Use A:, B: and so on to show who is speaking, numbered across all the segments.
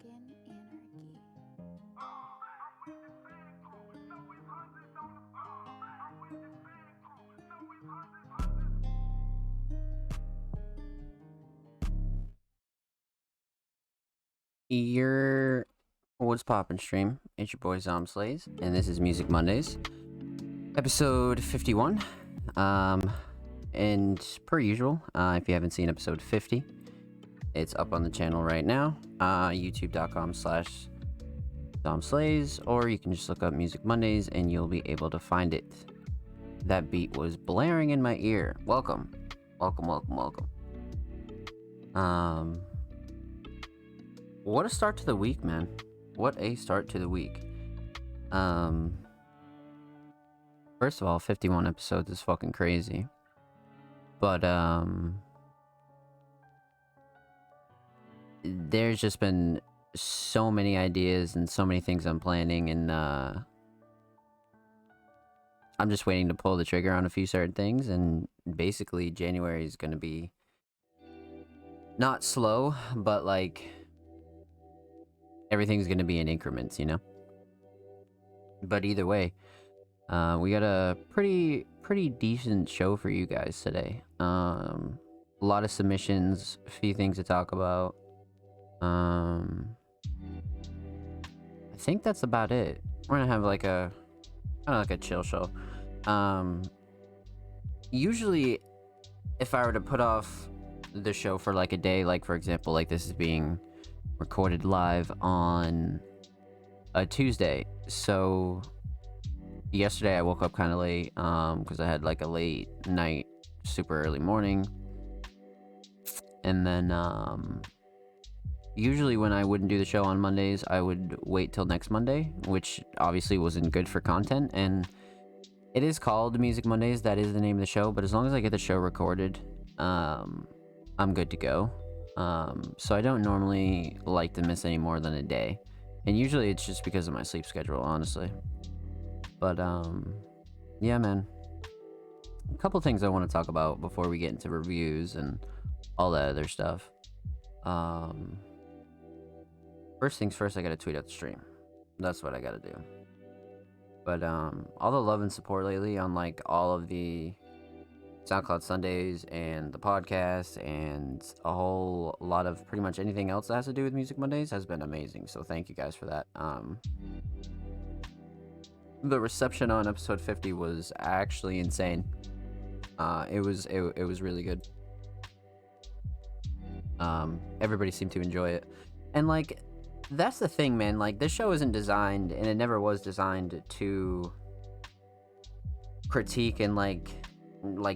A: Fucking anarchy.
B: Your What's Poppin' stream? It's your boy Zomb, and this is Music Mondays, episode 51. And per usual, if you haven't seen episode 50, it's up on the channel right now, youtube.com/ZombSlays, or you can just look up Music Mondays and you'll be able to find it. That beat was blaring in my ear. Welcome. What a start to the week, man. What a start to the week. First of all, 51 episodes is fucking crazy. But, there's just been so many ideas and so many things I'm planning, and, I'm just waiting to pull the trigger on a few certain things, and basically January is gonna be not slow, but like everything's gonna be in increments, you know? But either way, we got a pretty decent show for you guys today. A lot of submissions, a few things to talk about. I think that's about it. We're gonna have like a kind of like a chill show. Usually, if I were to put off the show for like a day, like for example, like this is being recorded live on a Tuesday, so yesterday I woke up kind of late because I had like a late night, super early morning, and then usually when I wouldn't do the show on Mondays, I would wait till next Monday, which obviously wasn't good for content. And it is called Music Mondays, that is the name of the show, but as long as I get the show recorded, I'm good to go. So I don't normally like to miss any more than a day, and usually it's just because of my sleep schedule, honestly. But yeah, man, a couple things I want to talk about before we get into reviews and all that other stuff. First things first, I gotta tweet out the stream. That's what I gotta do. But all the love and support lately on like all of the SoundCloud Sundays and the podcast and a whole lot of pretty much anything else that has to do with Music Mondays has been amazing. So thank you guys for that. The reception on episode 50 was actually insane. It was really good. Everybody seemed to enjoy it, and like that's the thing, man. Like this show isn't designed, and it never was designed to critique and like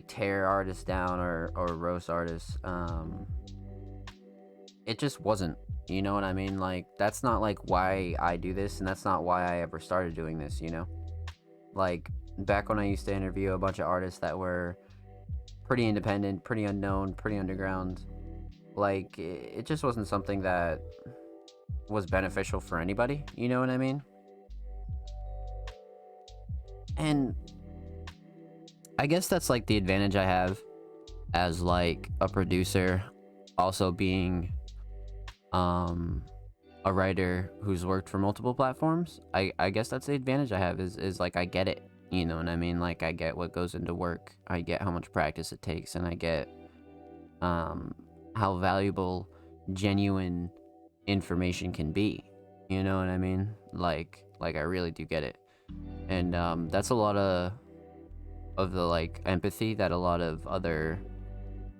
B: tear artists down or roast artists. It just wasn't, you know what I mean? Like that's not like why I do this, and that's not why I ever started doing this, you know? Like back when I used to interview a bunch of artists that were pretty independent, pretty unknown, pretty underground, like it just wasn't something that was beneficial for anybody, you know what I mean? And I guess that's like the advantage I have as like a producer, also being a writer who's worked for multiple platforms. I guess that's the advantage I have is like I get it, you know what I mean? Like I get what goes into work, I get how much practice it takes, and I get how valuable genuine information can be, you know what I mean? Like I really do get it. And that's a lot of the like empathy that a lot of other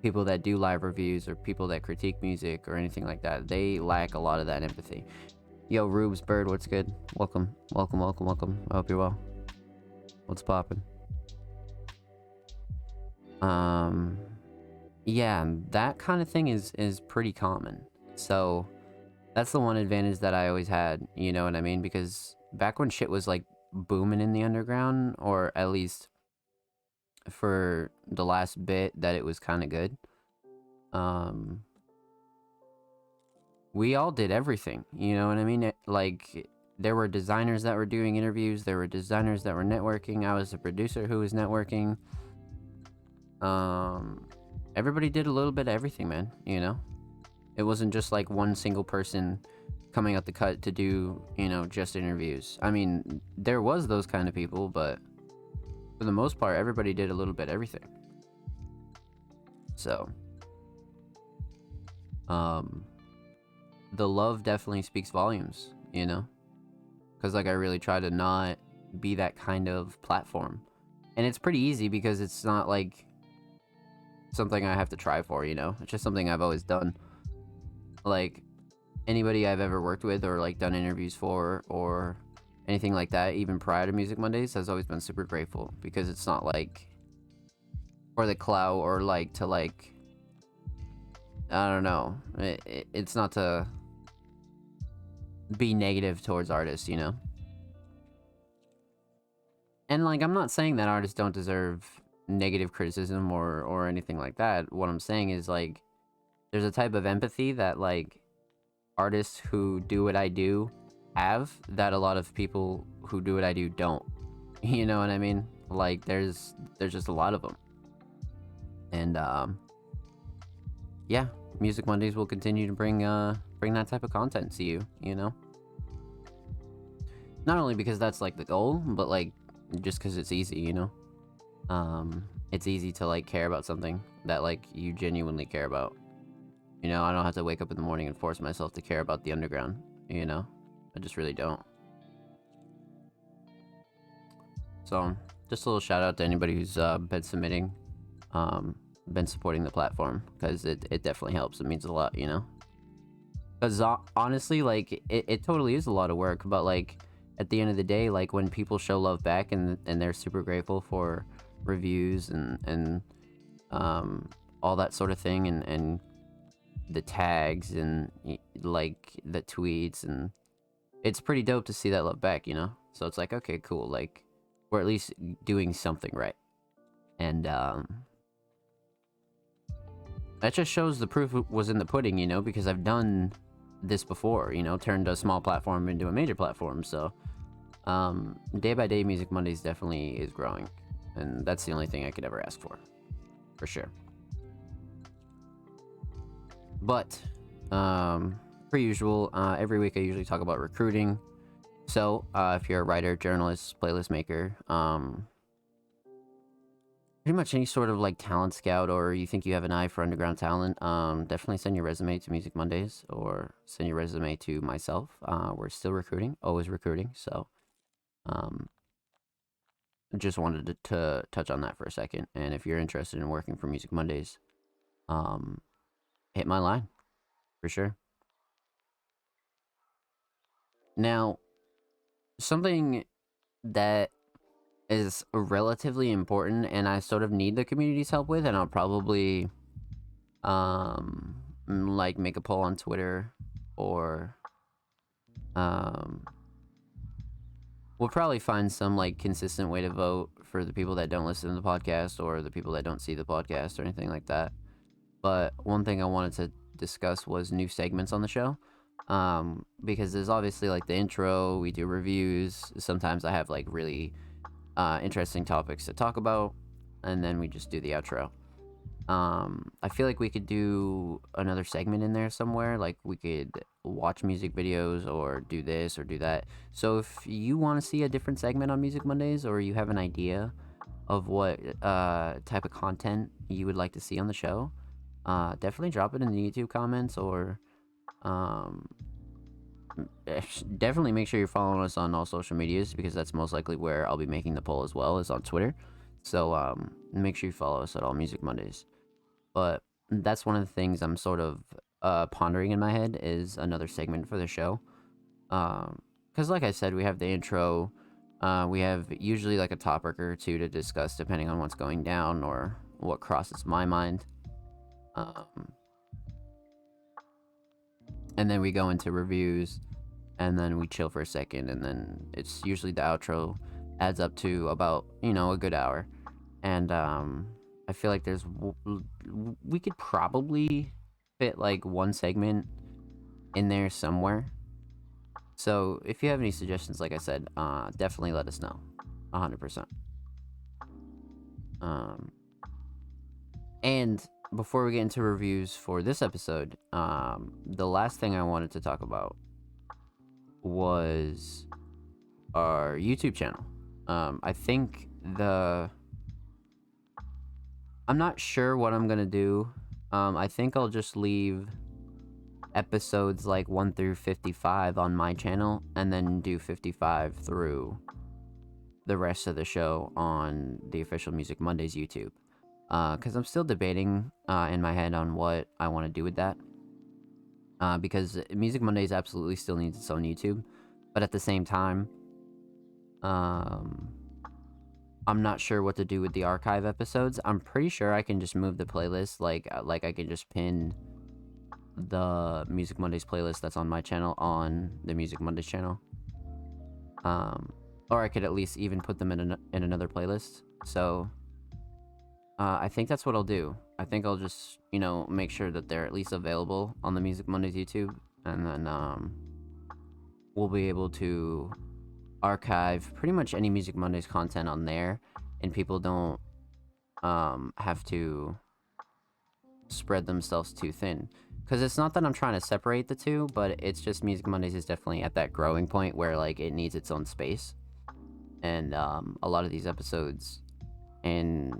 B: people that do live reviews or people that critique music or anything like that, they lack a lot of that empathy. Yo, Rubes Bird, what's good? Welcome. I hope you're well. What's poppin'? Yeah, that kind of thing is pretty common. So that's the one advantage that I always had, you know what I mean? Because back when shit was like booming in the underground, or at least for the last bit that it was kind of good, we all did everything, you know what I mean? Like there were designers that were doing interviews, there were designers that were networking, I was a producer who was networking. Everybody did a little bit of everything, man, you know? It wasn't just like one single person coming out the cut to do, you know, just interviews. I mean, there was those kind of people, but for the most part, everybody did a little bit everything. So, the love definitely speaks volumes, you know? Because, like, I really try to not be that kind of platform. And it's pretty easy because it's not, like, something I have to try for, you know? It's just something I've always done. Like, anybody I've ever worked with or, like, done interviews for or anything like that, even prior to Music Mondays, has always been super grateful. Because it's not, like, for the clout or, like, to, like, I don't know. It's not to be negative towards artists, you know? And, like, I'm not saying that artists don't deserve negative criticism or anything like that. What I'm saying is, like, there's a type of empathy that, like, artists who do what I do have that a lot of people who do what I do don't. You know what I mean? Like, there's just a lot of them. And, yeah, Music Mondays will continue to bring that type of content to you, you know? Not only because that's, like, the goal, but, like, just because it's easy, you know? It's easy to, like, care about something that, like, you genuinely care about. You know, I don't have to wake up in the morning and force myself to care about the underground, you know? I just really don't. So, just a little shout out to anybody who's been submitting, been supporting the platform, because it definitely helps. It means a lot, you know? Because honestly, like, it totally is a lot of work, but, like, at the end of the day, like, when people show love back and they're super grateful for reviews and all that sort of thing, and the tags and, like, the tweets, and it's pretty dope to see that love back, you know? So it's like, okay, cool, like, we're at least doing something right. And that just shows the proof was in the pudding, you know, because I've done this before, you know, turned a small platform into a major platform. So day by day, Music Mondays definitely is growing, and that's the only thing I could ever ask for sure. But per usual, every week I usually talk about recruiting. So if you're a writer, journalist, playlist maker, pretty much any sort of, like, talent scout, or you think you have an eye for underground talent, definitely send your resume to Music Mondays, or send your resume to myself. We're still recruiting, always recruiting. So just wanted to touch on that for a second. And if you're interested in working for Music Mondays, hit my line for sure. Now, something that is relatively important and I sort of need the community's help with, and I'll probably like, make a poll on Twitter, or we'll probably find some, like, consistent way to vote for the people that don't listen to the podcast or the people that don't see the podcast or anything like that. But one thing I wanted to discuss was new segments on the show. Because there's obviously, like, the intro, we do reviews. Sometimes I have, like, really interesting topics to talk about, and then we just do the outro. I feel like we could do another segment in there somewhere. Like, we could watch music videos, or do this or do that. So if you want to see a different segment on Music Mondays, or you have an idea of what type of content you would like to see on the show, definitely drop it in the YouTube comments, or definitely make sure you're following us on all social medias, because that's most likely where I'll be making the poll as well, as on Twitter. So make sure you follow us at all Music Mondays. But that's one of the things I'm sort of pondering in my head, is another segment for the show. Because like I said, we have the intro. We have usually, like, a topic or two to discuss, depending on what's going down or what crosses my mind. And then we go into reviews, and then we chill for a second, and then it's usually the outro adds up to about, you know, a good hour. And I feel like we could probably fit, like, one segment in there somewhere. So if you have any suggestions, like I said, definitely let us know. 100%. And before we get into reviews for this episode, the last thing I wanted to talk about was our YouTube channel. I think I'm not sure what I'm gonna do. I think I'll just leave episodes like 1 through 55 on my channel, and then do 55 through the rest of the show on the official Music Mondays YouTube. Because I'm still debating in my head on what I want to do with that. Because Music Mondays absolutely still needs its own YouTube, but at the same time, I'm not sure what to do with the archive episodes. I'm pretty sure I can just move the playlist, like I can just pin the Music Mondays playlist that's on my channel on the Music Mondays channel. Or I could at least even put them in another playlist. So I think that's what I'll do. I think I'll just, make sure that they're at least available on the Music Mondays YouTube, and then we'll be able to archive pretty much any Music Mondays content on there, and people don't have to spread themselves too thin. Because it's not that I'm trying to separate the two, but it's just Music Mondays is definitely at that growing point where like it needs its own space, and a lot of these episodes and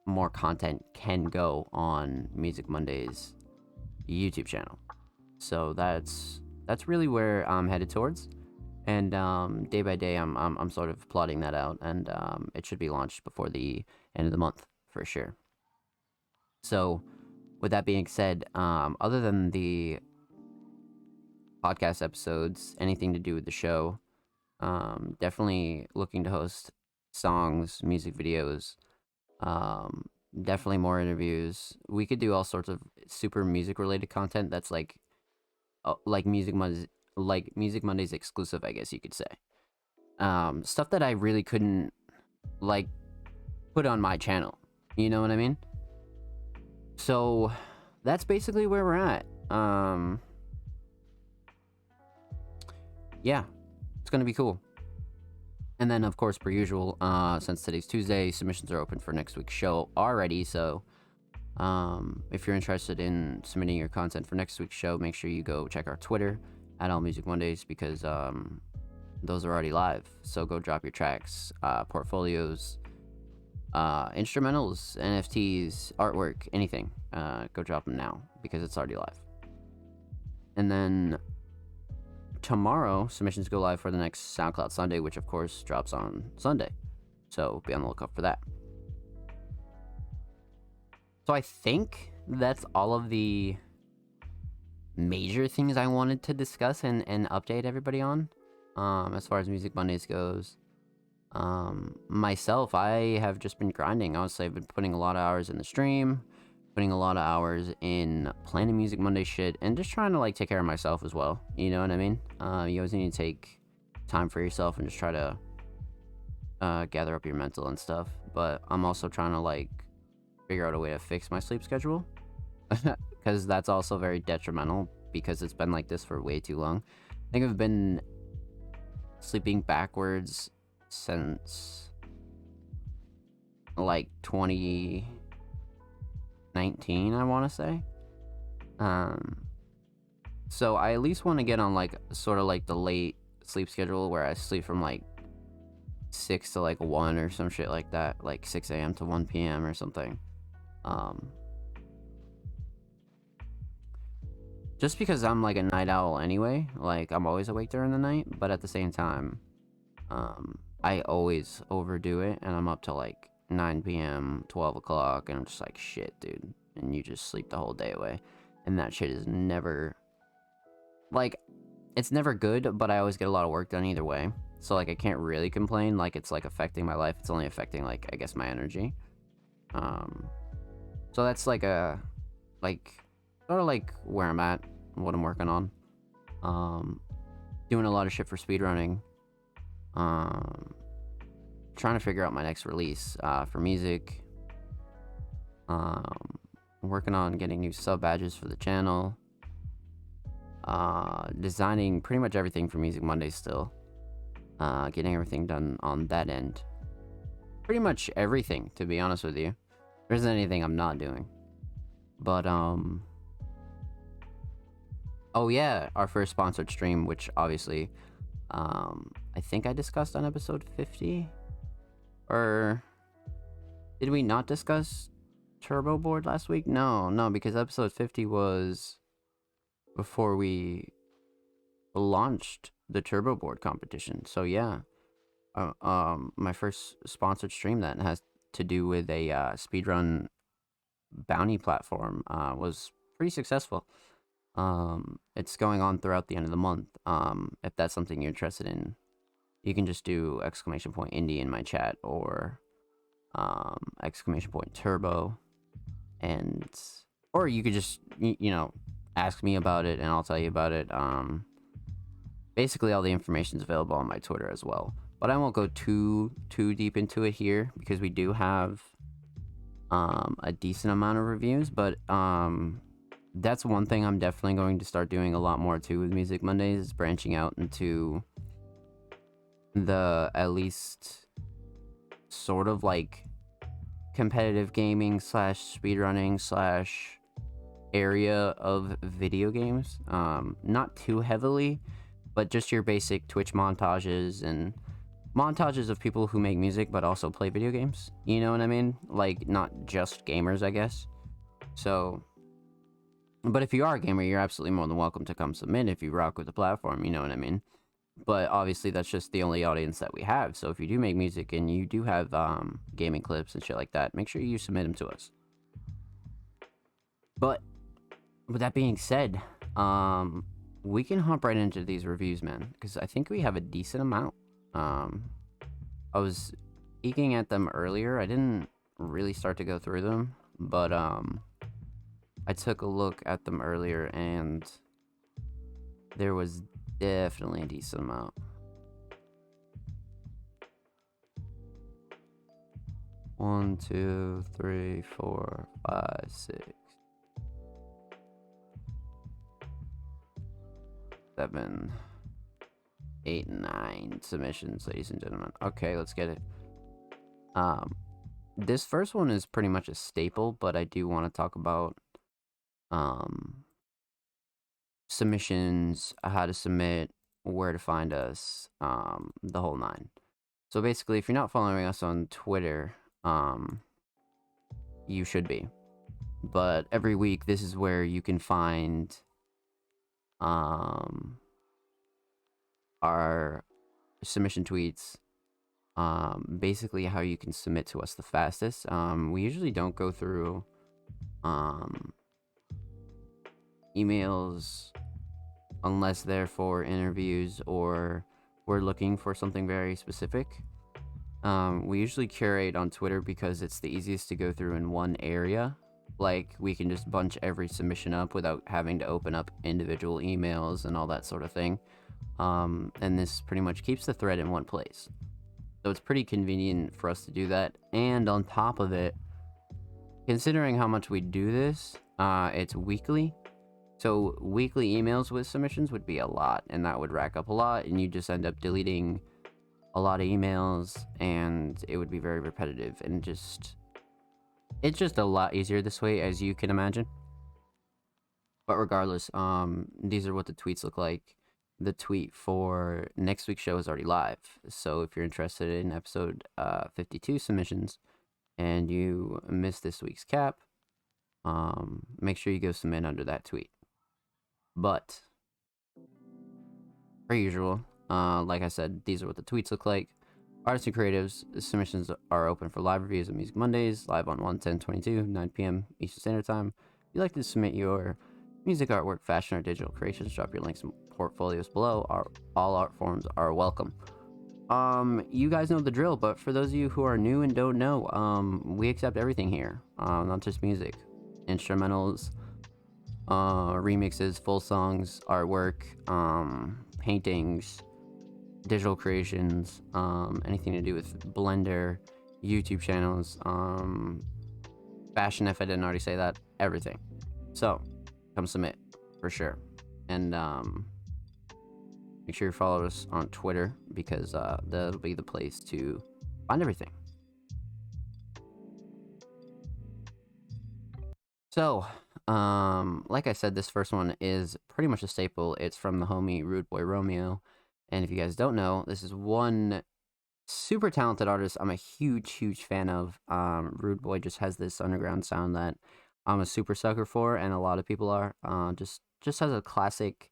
B: more content can go on Music Mondays YouTube channel. So that's really where I'm headed towards, and day by day I'm sort of plotting that out, and it should be launched before the end of the month for sure. So with that being said, other than the podcast episodes, anything to do with the show, definitely looking to host songs, music videos, definitely more interviews. We could do all sorts of super music related content that's like Music Mondays exclusive, I guess you could say. Stuff that I really couldn't like put on my channel. You know what I mean? So that's basically where we're at. Yeah, it's gonna be cool. And then, of course, per usual, since today's Tuesday, submissions are open for next week's show already. So if you're interested in submitting your content for next week's show, make sure you go check our Twitter at All Music Mondays, because those are already live. So go drop your tracks, portfolios, instrumentals, NFTs, artwork, anything. Go drop them now, because it's already live. And then tomorrow, submissions go live for the next SoundCloud Sunday, which of course drops on Sunday. So be on the lookout for that. So I think that's all of the major things I wanted to discuss and update everybody on, as far as Music Mondays goes. Myself, I have just been grinding. Honestly, I've been putting a lot of hours in the stream, putting a lot of hours in planning Music Monday shit, and just trying to like take care of myself as well. You know what I mean? You always need to take time for yourself and just try to gather up your mental and stuff. But I'm also trying to like figure out a way to fix my sleep schedule, because that's also very detrimental, because it's been like this for way too long. I think I've been sleeping backwards since like 2019, I want to say. So I at least want to get on like sort of like the late sleep schedule, where I sleep from like 6 to like 1 or some shit like that, like 6 a.m. to 1 p.m. or something. Just because I'm like a night owl anyway, like I'm always awake during the night, but at the same time, I always overdo it, and I'm up till like 9 p.m., 12 o'clock, and I'm just like, shit, dude. And you just sleep the whole day away. And that shit is never, like, it's never good, but I always get a lot of work done either way. So, like, I can't really complain, like, it's, like, affecting my life. It's only affecting, like, I guess my energy. So that's, like, sort of, like, where I'm at, what I'm working on. Doing a lot of shit for speedrunning. Trying to figure out my next release for music. Working on getting new sub badges for the channel. Designing pretty much everything for Music Monday still. Getting everything done on that end. Pretty much everything, to be honest with you. There isn't anything I'm not doing. But, oh yeah, our first sponsored stream, which obviously I think I discussed on episode 50, or did we not discuss Turbo Board last week? No, because episode 50 was before we launched the Turbo Board competition. So yeah, my first sponsored stream that has to do with a speedrun bounty platform was pretty successful. It's going on throughout the end of the month. If that's something you're interested in, you can just do !indie in my chat, or !turbo, and or you could just ask me about it and I'll tell you about it. Basically all the information is available on my Twitter as well. But I won't go too deep into it here because we do have a decent amount of reviews, but that's one thing I'm definitely going to start doing a lot more too with Music Mondays, is branching out into the at least sort of like competitive gaming slash speedrunning slash area of video games. Not too heavily, but just your basic Twitch montages and montages of people who make music but also play video games. You know what I mean? Like, not just gamers, I guess. So, but if you are a gamer, you're absolutely more than welcome to come submit if you rock with the platform, you know what I mean? But obviously that's just the only audience that we have. So if you do make music and you do have gaming clips and shit like that, make sure you submit them to us. But with that being said, we can hop right into these reviews, man, because I think we have a decent amount. I was eking at them earlier. I didn't really start to go through them, but I took a look at them earlier and there was definitely a decent amount. One, two, three, 4, 5, 6, 7, 8, 9 submissions, ladies and gentlemen. Okay, let's get it. This first one is pretty much a staple, but I do want to talk about submissions, how to submit, where to find us, the whole nine. So basically, if you're not following us on Twitter, you should be. But every week, this is where you can find our submission tweets, basically how you can submit to us the fastest. We usually don't go through emails unless they're for interviews or we're looking for something very specific. We usually curate on Twitter because it's the easiest to go through in one area. Like, we can just bunch every submission up without having to open up individual emails and all that sort of thing. And this pretty much keeps the thread in one place. So it's pretty convenient for us to do that. And on top of it, considering how much we do this, it's weekly. So weekly emails with submissions would be a lot, and that would rack up a lot, and you just end up deleting a lot of emails, and it would be very repetitive, and it's just a lot easier this way, as you can imagine. But regardless, these are what the tweets look like. The tweet for next week's show is already live, so if you're interested in episode 52 submissions and you missed this week's cap, make sure you go submit under that tweet. But per usual, like I said, these are what the tweets look like. Artists and creatives submissions are open for live reviews on Music Mondays, live on 1/10/22, 9 p.m. Eastern Standard Time. If you'd like to submit your music, artwork, fashion, or digital creations, drop your links and portfolios below. All art forms are welcome. You guys know the drill, but for those of you who are new and don't know, we accept everything here, not just music, instrumentals, remixes, full songs, artwork, paintings, digital creations, anything to do with Blender, YouTube channels, fashion, if I didn't already say that, everything. So come submit for sure. And make sure you follow us on Twitter, because that'll be the place to find everything. So like I said, this first one is pretty much a staple. It's from the homie Rude Boy Romeo, And if you guys don't know, this is one super talented artist I'm a huge fan of. Rude Boy just has this underground sound that I'm a super sucker for, and a lot of people are. Just has a classic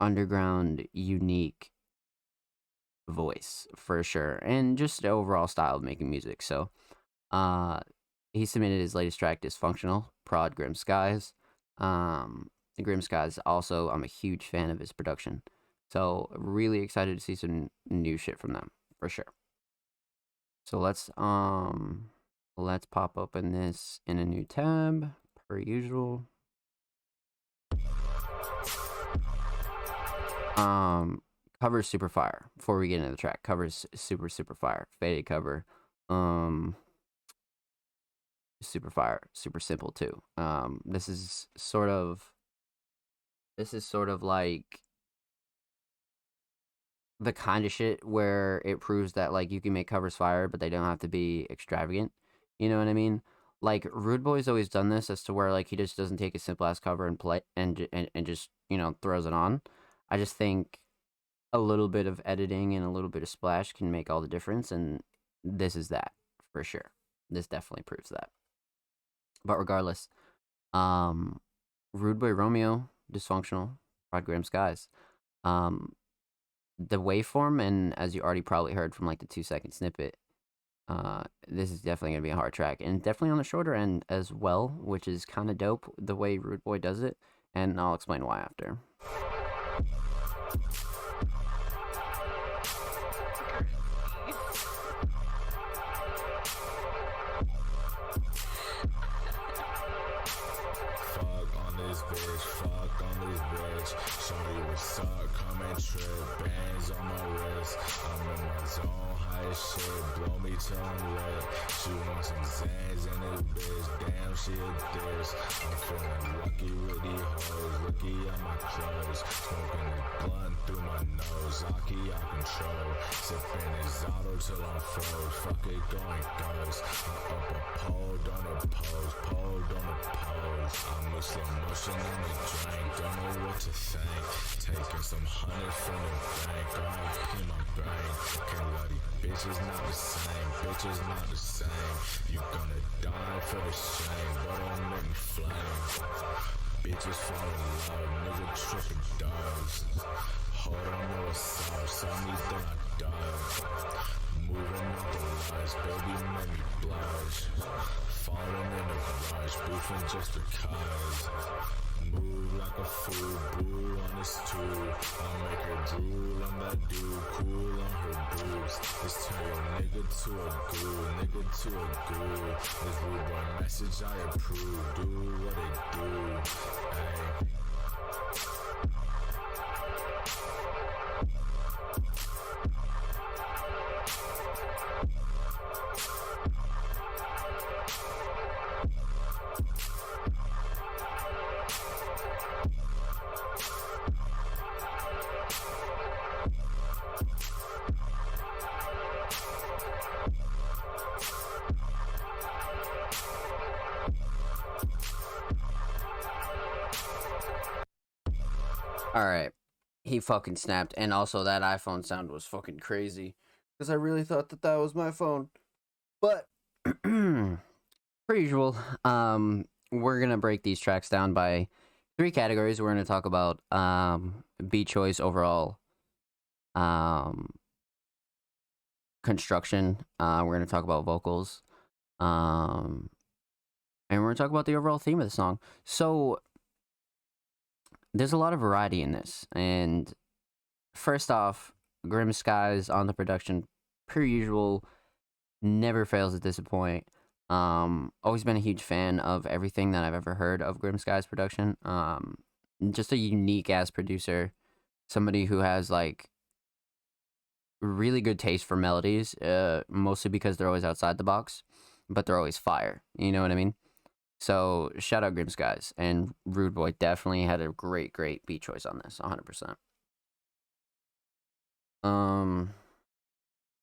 B: underground, unique voice for sure, and just the overall style of making music. So, uh, he submitted his latest track, "Dysfunctional," prod Grim Skies. Grim Skies also, I'm a huge fan of his production. So really excited to see some new shit from them for sure. So let's pop open this in a new tab per usual. Cover's super fire. Before we get into the track, cover's super fire. Faded cover. Super fire. Super simple too. This is sort of like the kind of shit where it proves that like you can make covers fire, but they don't have to be extravagant. You know what I mean? Like Rude Boy's always done this as to where like he just doesn't take a simple ass cover and play and just throws it on. I just think a little bit of editing and a little bit of splash can make all the difference, and this is that for sure. This definitely proves that. But regardless, Rude Boy Romeo, Dysfunctional, Rod Graham Skies. The waveform, and as you already probably heard from like the 2-second snippet, this is definitely gonna be a hard track, and definitely on the shorter end as well, which is kind of dope the way Rude Boy does it, and I'll explain why after.
A: Fuck on this bitch. Shorty, what's up? Come and trip. Bands on my wrist. I'm in my zone, high as shit. Blow me till I'm lit. She wants some Zans in this bitch. Damn, she a dish. I'm feeling lucky with these hoes. Looky at my clothes. Smoking a blunt through my nose. Lucky out control. Sipping this auto till I'm froze. Fuck it, going goes. I'm up a pole, don't oppose. Pole, don't oppose. I'm a slow motion on the drink. Don't know what to think. Taking some honey from the bank. R.I.P. my brain. Can't love these bitches, not the same. Bitches not the same. You gonna die for the shame, but don't make me flame. Bitches fall in love, nigga tripping dogs. Hold on, no assault, saw me then I died. Moving out the lights, baby make me blush. Falling in the rush, beefing just because. Move like a fool, boo on this tool. I make her drool, I'm that dude, cool on her boobs. Just turn your nigga to a ghoul, nigga to a ghoul. This Rude Boy message I approve, do what it do, ayy.
B: Alright, he fucking snapped, and also that iPhone sound was fucking crazy, because I really thought that that was my phone. But, per usual, we're gonna break these tracks down by 3 categories. We're gonna talk about, beat choice, overall, construction, we're gonna talk about vocals, and we're gonna talk about the overall theme of the song. So, there's a lot of variety in this, and first off, Grim Skies on the production, per usual, never fails to disappoint. Always been a huge fan of everything that I've ever heard of Grim Skies production. Just a unique ass producer, somebody who has like really good taste for melodies, mostly because they're always outside the box, but they're always fire. You know what I mean? So shout out Grim Skies, and Rude Boy definitely had a great beat choice on this, 100%.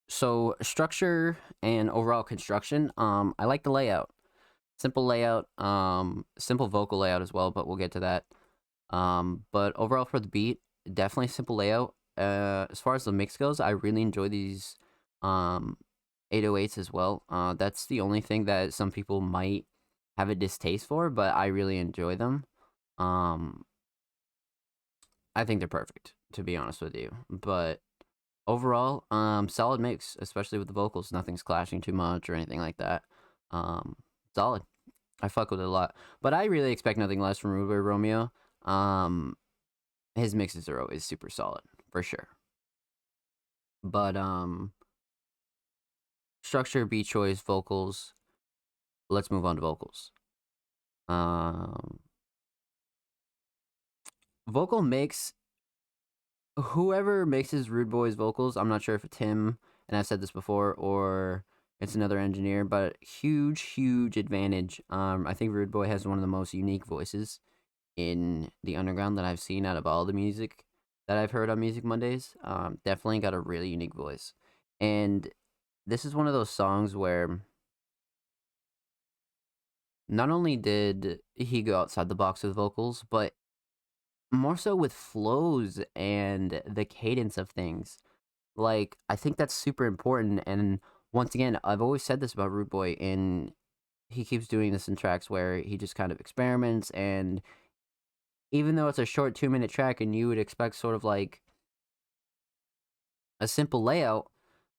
B: So structure and overall construction, I like the layout. Simple layout, simple vocal layout as well, but we'll get to that. But overall for the beat, definitely simple layout. As far as the mix goes, I really enjoy these um 808s as well. That's the only thing that some people might have a distaste for, but I really enjoy them. Um, I think they're perfect, to be honest with you. But overall, solid mix, especially with the vocals. Nothing's clashing too much or anything like that. Um, Solid. I fuck with it a lot. But I really expect nothing less from Rude Boy Romeo. Um, his mixes are always super solid, for sure. But structure, beat choice, vocals. Let's move on to vocals. Um, Vocal mix. Whoever mixes Rude Boy's vocals, I'm not sure if it's him, and I've said this before, or it's another engineer, but huge, huge advantage. I think Rude Boy has one of the most unique voices in the underground that I've seen out of all the music that I've heard on Music Mondays. Definitely got a really unique voice. And this is one of those songs where not only did he go outside the box with vocals, but more so with flows and the cadence of things. Like, I think that's super important. And once again, I've always said this about Root Boy, and he keeps doing this in tracks where he just kind of experiments. And even though it's a short 2 minute track and you would expect sort of like a simple layout,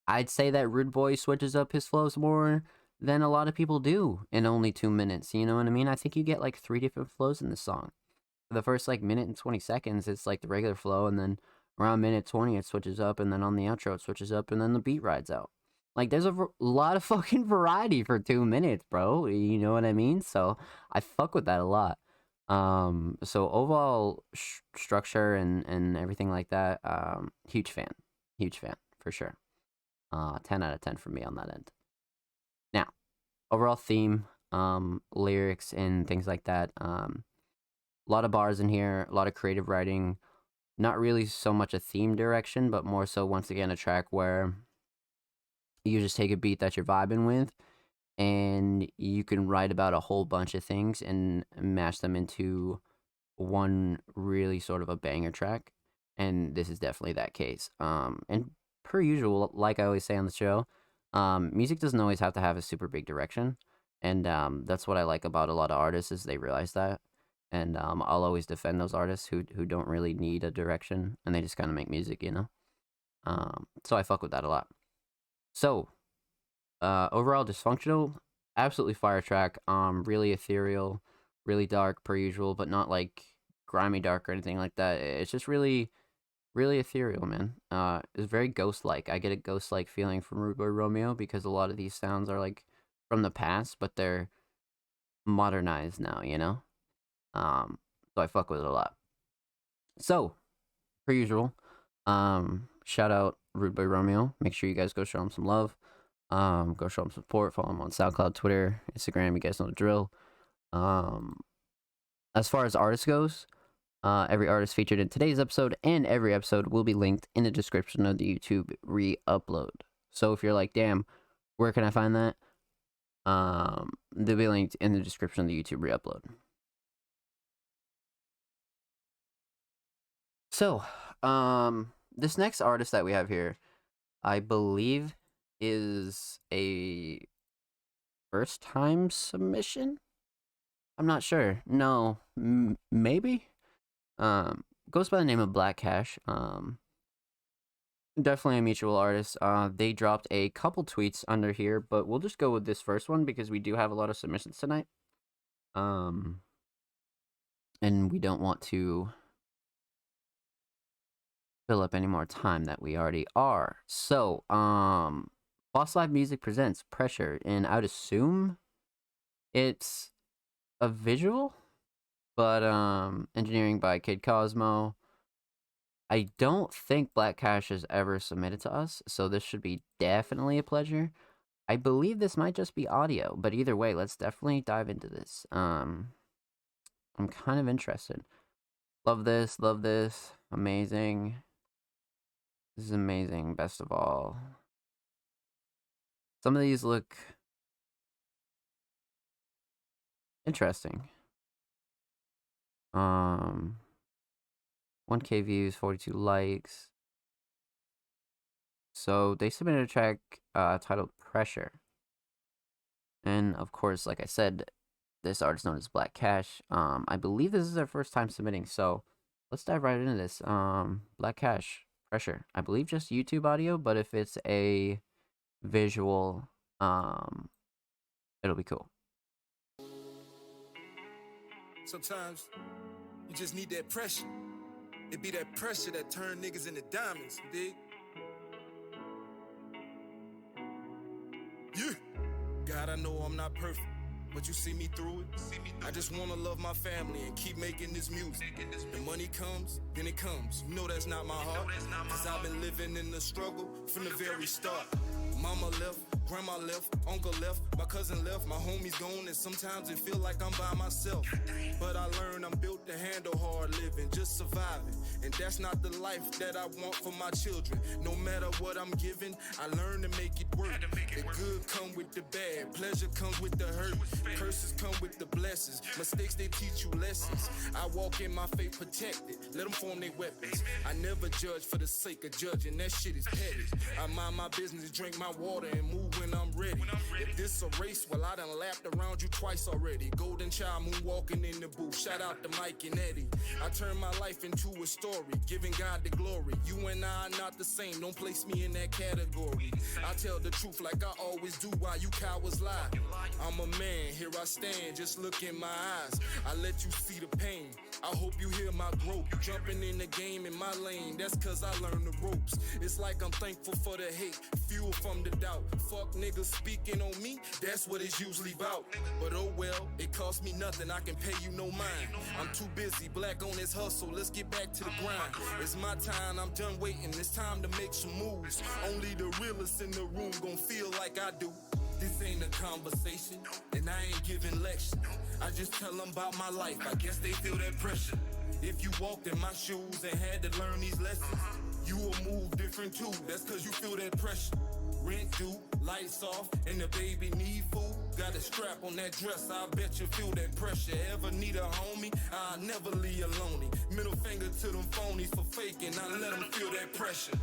B: I'd say that Rude Boy switches up his flows more than a lot of people do in only 2 minutes. You know what I mean? I think you get like three different flows in this song. For the first like minute and 20 seconds, it's like the regular flow, and then around minute 20, it switches up, and then on the outro, it switches up, and then the beat rides out. Like, there's a lot of fucking variety for 2 minutes, bro. You know what I mean? So I fuck with that a lot. So overall structure and everything like that, huge fan for sure. 10 out of 10 for me on that end. Now, overall theme, lyrics and things like that. A lot of bars in here, a lot of creative writing. Not really so much a theme direction, but more so once again a track where you just take a beat that you're vibing with and you can write about a whole bunch of things and mash them into one really sort of a banger track. And this is definitely that case. And per usual, like I always say on the show, music doesn't always have to have a super big direction. And that's what I like about a lot of artists is they realize that. And I'll always defend those artists who don't really need a direction and they just kind of make music, you know. So I fuck with that a lot. So overall, Dysfunctional, absolutely fire track. Really ethereal, really dark per usual, but not like grimy dark or anything like that. It's just really, really ethereal, man. It's very ghost like. I get a ghost like feeling from Rude Boy Romeo because a lot of these sounds are like from the past, but they're modernized now, you know? So I fuck with it a lot. So, per usual, shout out Rude Boy Romeo. Make sure you guys go show him some love. Go show him support. Follow him on SoundCloud, Twitter, Instagram. You guys know the drill. As far as artists goes, every artist featured in today's episode and every episode will be linked in the description of the YouTube re-upload. So if you're like, damn, where can I find that? They'll be linked in the description of the YouTube re-upload. So, this next artist that we have here, I believe, is a first time submission. I'm not sure. No, maybe. Goes by the name of Black Cash. Definitely a mutual artist. They dropped a couple tweets under here, but we'll just go with this first one because we do have a lot of submissions tonight. And we don't want to fill up any more time that we already are. So, Boss Live Music presents Pressure, and I would assume it's a visual, but engineering by Kid Cosmo. I don't think Black Cash has ever submitted to us, so this should be definitely a pleasure. I believe this might just be audio, but either way, let's definitely dive into this. I'm kind of interested. Love this, amazing. This is amazing, best of all. Some of these look interesting. 1K views, 42 likes. So they submitted a track titled Pressure. And of course, like I said, this artist known as Black Cash. I believe this is their first time submitting, so let's dive right into this. Black Cash, Pressure. I believe just YouTube audio, but if it's a visual, it'll be cool.
C: Sometimes you just need that pressure. It be that pressure that turn niggas into diamonds, you dig? Yeah. God, I know I'm not perfect, but you see me through it. I just wanna love my family and keep making this music. The money comes, then it comes. You know that's not my heart, cause I've been living in the struggle from the very start. Mama left, grandma left, uncle left, my cousin left, my homies gone, and sometimes it feel like I'm by myself. But I learned I'm built to handle hard living, just surviving. And that's not the life that I want for my children. No matter what I'm given, I learn to make it work. The good come with the bad, pleasure comes with the hurt. Curses come with the blessings, mistakes they teach you lessons. I walk in my faith protected, let them form their weapons. I never judge for the sake of judging, that shit is petty. I mind my business, drink my water and move when I'm ready. If this a race, well I done lapped around you twice already. Golden child moonwalking in the booth, shout out to Mike and Eddie. I turn my life into a story, giving God the glory. You and I are not the same, don't place me in that category. I tell the truth like I always do, while you cowards lie. I'm a man, here I stand, just look in my eyes. I let you see the pain, I hope you hear my growth. Jumping in the game in my lane, that's cause I learned the ropes. It's like I'm thankful for the hate, fuel from the doubt. Fuck niggas speaking on me, that's what it's usually about. But oh well, it cost me nothing, I can pay you no mind. I'm too busy, black on this hustle, let's get back to the grind. It's my time, I'm done waiting, it's time to make some moves. Only the realest in the room gon' feel like I do. This ain't a conversation, and I ain't giving lecture. I just tell them about my life, I guess they feel that pressure. If you walked in my shoes and had to learn these lessons, you will move different too, that's cause you feel that pressure. Rent due, lights off, and the baby need food. Got a strap on that dress, I bet you feel that pressure. Ever need a homie? I'll never leave you lonely. Middle finger to them phonies for faking, I let them feel that pressure.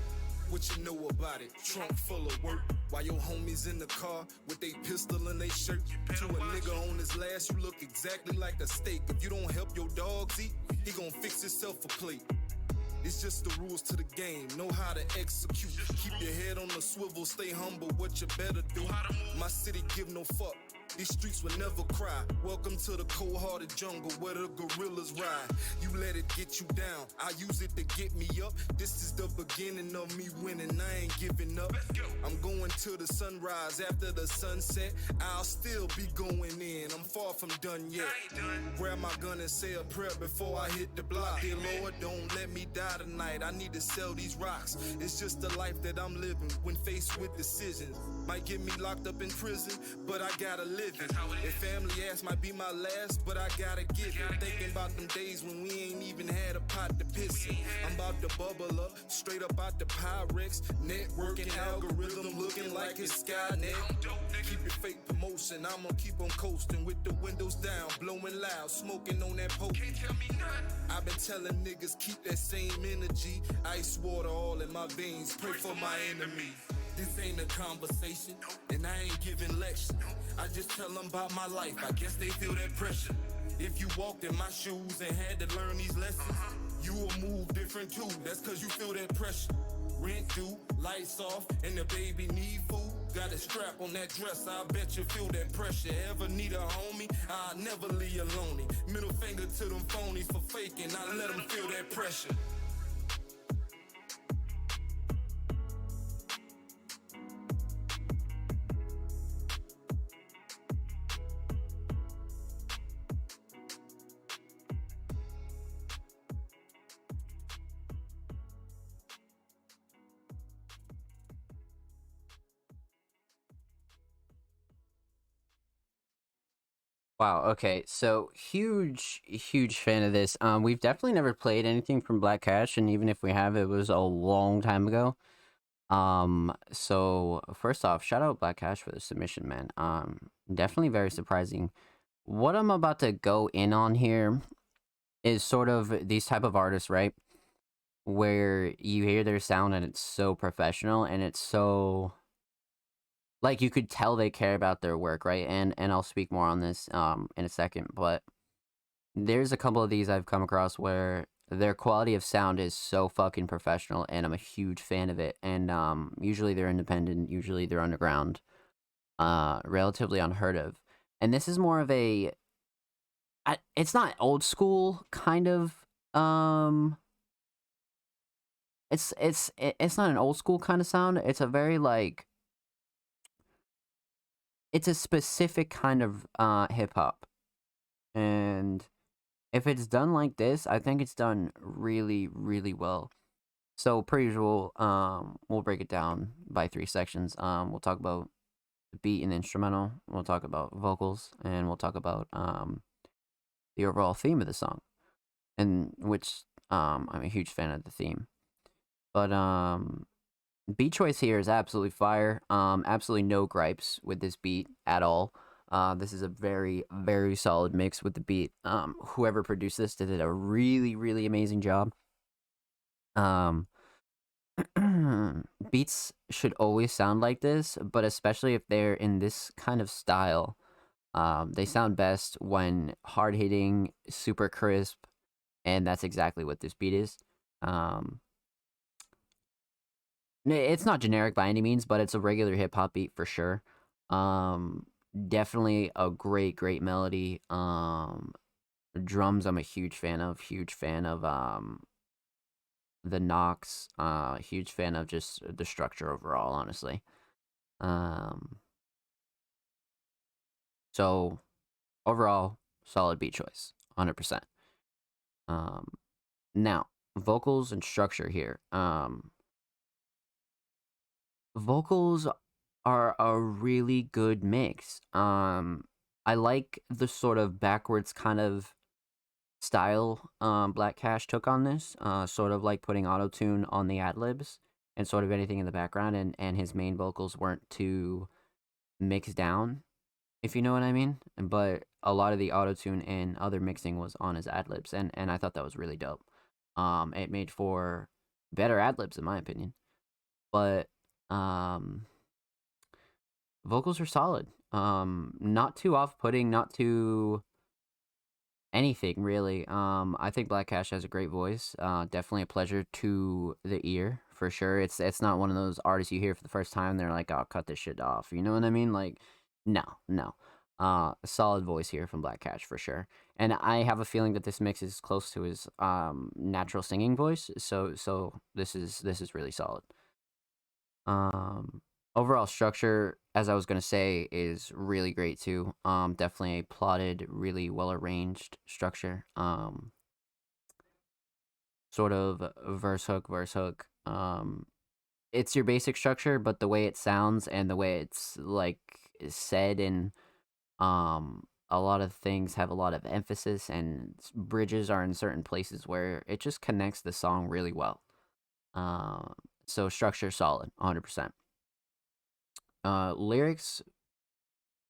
C: What you know about it? Trunk full of work. While your homies in the car with they pistol in they shirt. To a nigga on his last, you look exactly like a steak. If you don't help your dogs eat, he gon' fix himself a plate. It's just the rules to the game, know how to execute. Keep your head on the swivel, stay humble, what you better do. My city give no fuck, these streets will never cry. Welcome to the cold-hearted jungle where the gorillas ride. You let it get you down, I use it to get me up. This is the beginning of me winning, I ain't giving up. I'm going to the sunrise, after the sunset, I'll still be going in. I'm far from done yet. Grab my gun and say a prayer before I hit the block. Dear Lord, don't let me die tonight, I need to sell these rocks. It's just the life that I'm living when faced with decisions. Might get me locked up in prison, but I gotta live it. If family ass might be my last, but I gotta give it. Thinking about them days when we ain't even had a pot to piss in. I'm about to bubble up, straight up out the Pyrex. Networking algorithm looking like it's Skynet. Keep your fake promotion, I'ma keep on coasting with the windows down, blowing loud, smoking on that poke. I've been telling niggas keep that same energy. Ice water all in my veins, pray for my enemies. This ain't a conversation, and I ain't giving lecture. I just tell them about my life, I guess they feel that pressure. If you walked in my shoes and had to learn these lessons, you will move different too, that's cause you feel that pressure. Rent due, lights off, and the baby need food. Got a strap on that dress, I bet you feel that pressure. Ever need a homie? I'll never leave you lonely. Middle finger to them phonies for faking, I let them feel that pressure.
B: Wow, okay. So huge fan of this. We've definitely never played anything from Black Cash, and even if we have, it was a long time ago. So first off, shout out Black Cash for the submission, man. Definitely very surprising. What I'm about to go in on here is sort of these type of artists, right? where you hear their sound and it's so professional and it's so like you could tell they care about their work, right? And I'll speak more on this in a second, but there's a couple of these I've come across where their quality of sound is so fucking professional and I'm a huge fan of it. And usually they're independent, usually they're underground, relatively unheard of. And this is more of it's not old school kind of it's not an old school kind of sound. It's a very like it's a specific kind of hip hop. And if it's done like this, I think it's done really, really well. So per usual, we'll break it down by 3 sections. We'll talk about the beat and the instrumental. We'll talk about vocals, and we'll talk about the overall theme of the song, and which I'm a huge fan of the theme. But beat choice here is absolutely fire. Absolutely no gripes with this beat at all. This is a very, very solid mix with the beat. Whoever produced this did a really, really amazing job. Beats should always sound like this, but especially if they're in this kind of style, they sound best when hard hitting, super crisp, and that's exactly what this beat is. It's not generic by any means, but it's a regular hip hop beat for sure. Definitely a great, great melody. Drums, I'm a huge fan of. Huge fan of the knocks. Huge fan of just the structure overall, honestly. So overall, solid beat choice, 100%. Now vocals and structure here. Vocals are a really good mix. I like the sort of backwards kind of style Black Cash took on this, sort of like putting auto-tune on the ad-libs and sort of anything in the background, and his main vocals weren't too mixed down, if you know what I mean. But a lot of the auto-tune and other mixing was on his ad-libs, and I thought that was really dope. It made for better ad-libs in my opinion. But vocals are solid. Not too off-putting, not too anything really. I think Black Cash has a great voice. Definitely a pleasure to the ear for sure. It's not one of those artists you hear for the first time. They're like, "Oh, cut this shit off." You know what I mean? Like, no, no. A solid voice here from Black Cash for sure. And I have a feeling that this mix is close to his natural singing voice. So this is really solid. Um, Overall structure, as I was gonna say, is really great too. Definitely a plotted, really well arranged structure. Sort of verse hook, verse hook. It's your basic structure, but the way it sounds and the way it's like said and a lot of things have a lot of emphasis and bridges are in certain places where it just connects the song really well. So structure solid, 100%. Lyrics.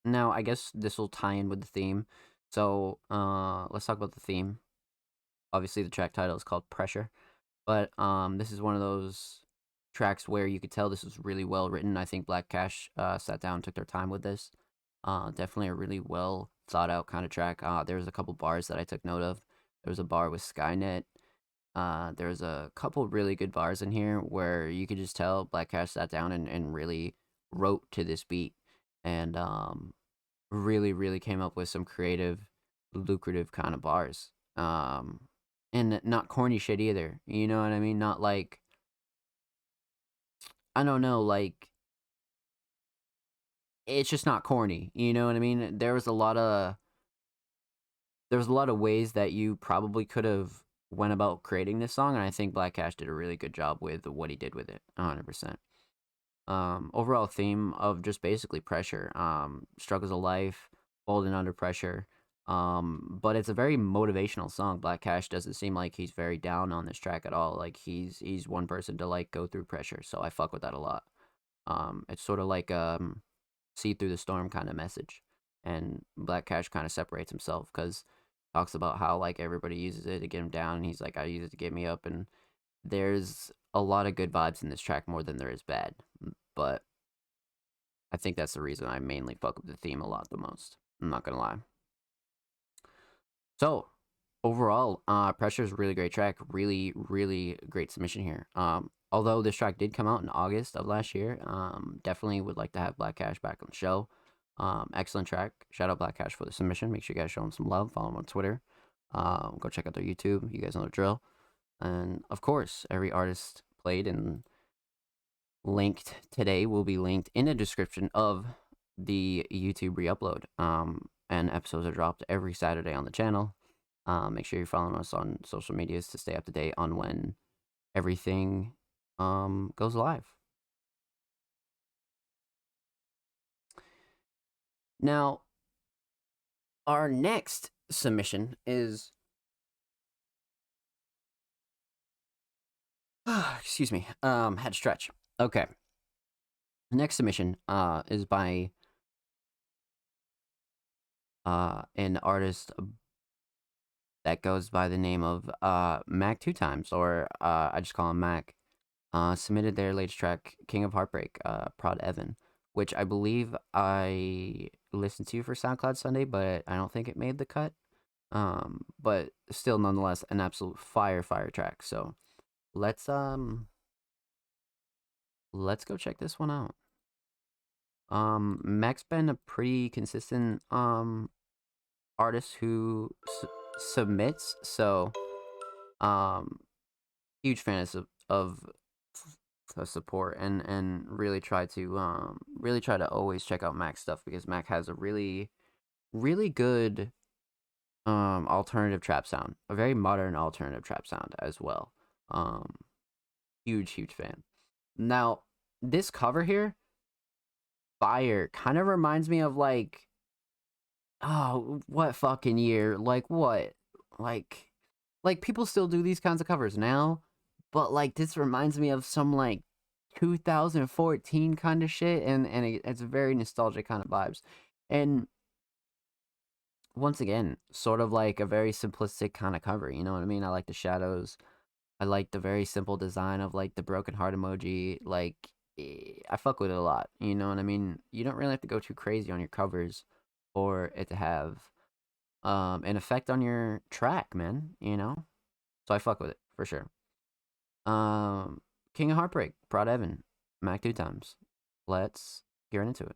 B: Now, I guess this will tie in with the theme. So, let's talk about the theme. Obviously, the track title is called Pressure, but this is one of those tracks where you could tell this was really well written. I think Black Cash sat down, took their time with this. Definitely a really well thought out kind of track. There was a couple bars that I took note of. There was a bar with Skynet. There's a couple really good bars in here where you could just tell Black Cash sat down and really wrote to this beat and really, really came up with some creative, lucrative kind of bars. And not corny shit either. You know what I mean? Not like, I don't know, like, it's just not corny. You know what I mean? There was a lot of ways that you probably could have went about creating this song, and I think Black Cash did a really good job with what he did with it, 100%. Overall theme of just basically pressure, struggles of life, holding under pressure. But it's a very motivational song. Black Cash doesn't seem like he's very down on this track at all. Like he's one person to like go through pressure, so I fuck with that a lot. It's sort of like see through the storm kind of message, and Black Cash kind of separates himself because talks about how like everybody uses it to get him down, and he's like, I use it to get me up, and there's a lot of good vibes in this track more than there is bad. But I think that's the reason I mainly fuck with the theme a lot the most. I'm not gonna lie. So overall, Pressure is a really great track. Really, really great submission here. Although this track did come out in August of last year, definitely would like to have Black Cash back on the show. Excellent track. Shout out Black Cash for the submission. Make sure you guys show him some love. Follow him on Twitter. Go check out their YouTube. You guys know the drill. And of course, every artist played and linked today will be linked in the description of the YouTube re-upload. And episodes are dropped every Saturday on the channel. Make sure you're following us on social medias to stay up to date on when everything goes live. Now, our next submission is excuse me. Had to stretch. Okay. Next submission is by an artist that goes by the name of Mac 2 times, or I just call him Mac. Submitted their latest track, King of Heartbreak, Prod Evan, which I believe I listened to for SoundCloud Sunday, but I don't think it made the cut. But still, nonetheless, an absolute fire track. So let's go check this one out. Mac's been a pretty consistent artist who submits, so huge fan of support and really try to always check out Mac's stuff, because Mac has a really good alternative trap sound, a very modern alternative trap sound as well. Huge fan. Now this cover here, fire, kind of reminds me of like, oh, what fucking year? Like what? Like people still do these kinds of covers now, but like this reminds me of some like 2014 kind of shit, and it's very nostalgic kind of vibes. And once again, sort of like a very simplistic kind of cover, you know what I mean? I like the shadows. I like the very simple design of like the broken heart emoji. Like, I fuck with it a lot, you know what I mean? You don't really have to go too crazy on your covers for it to have an effect on your track, man, you know? So I fuck with it for sure. King of Heartbreak, Prod Evan, Mac 2 times. Let's get into it.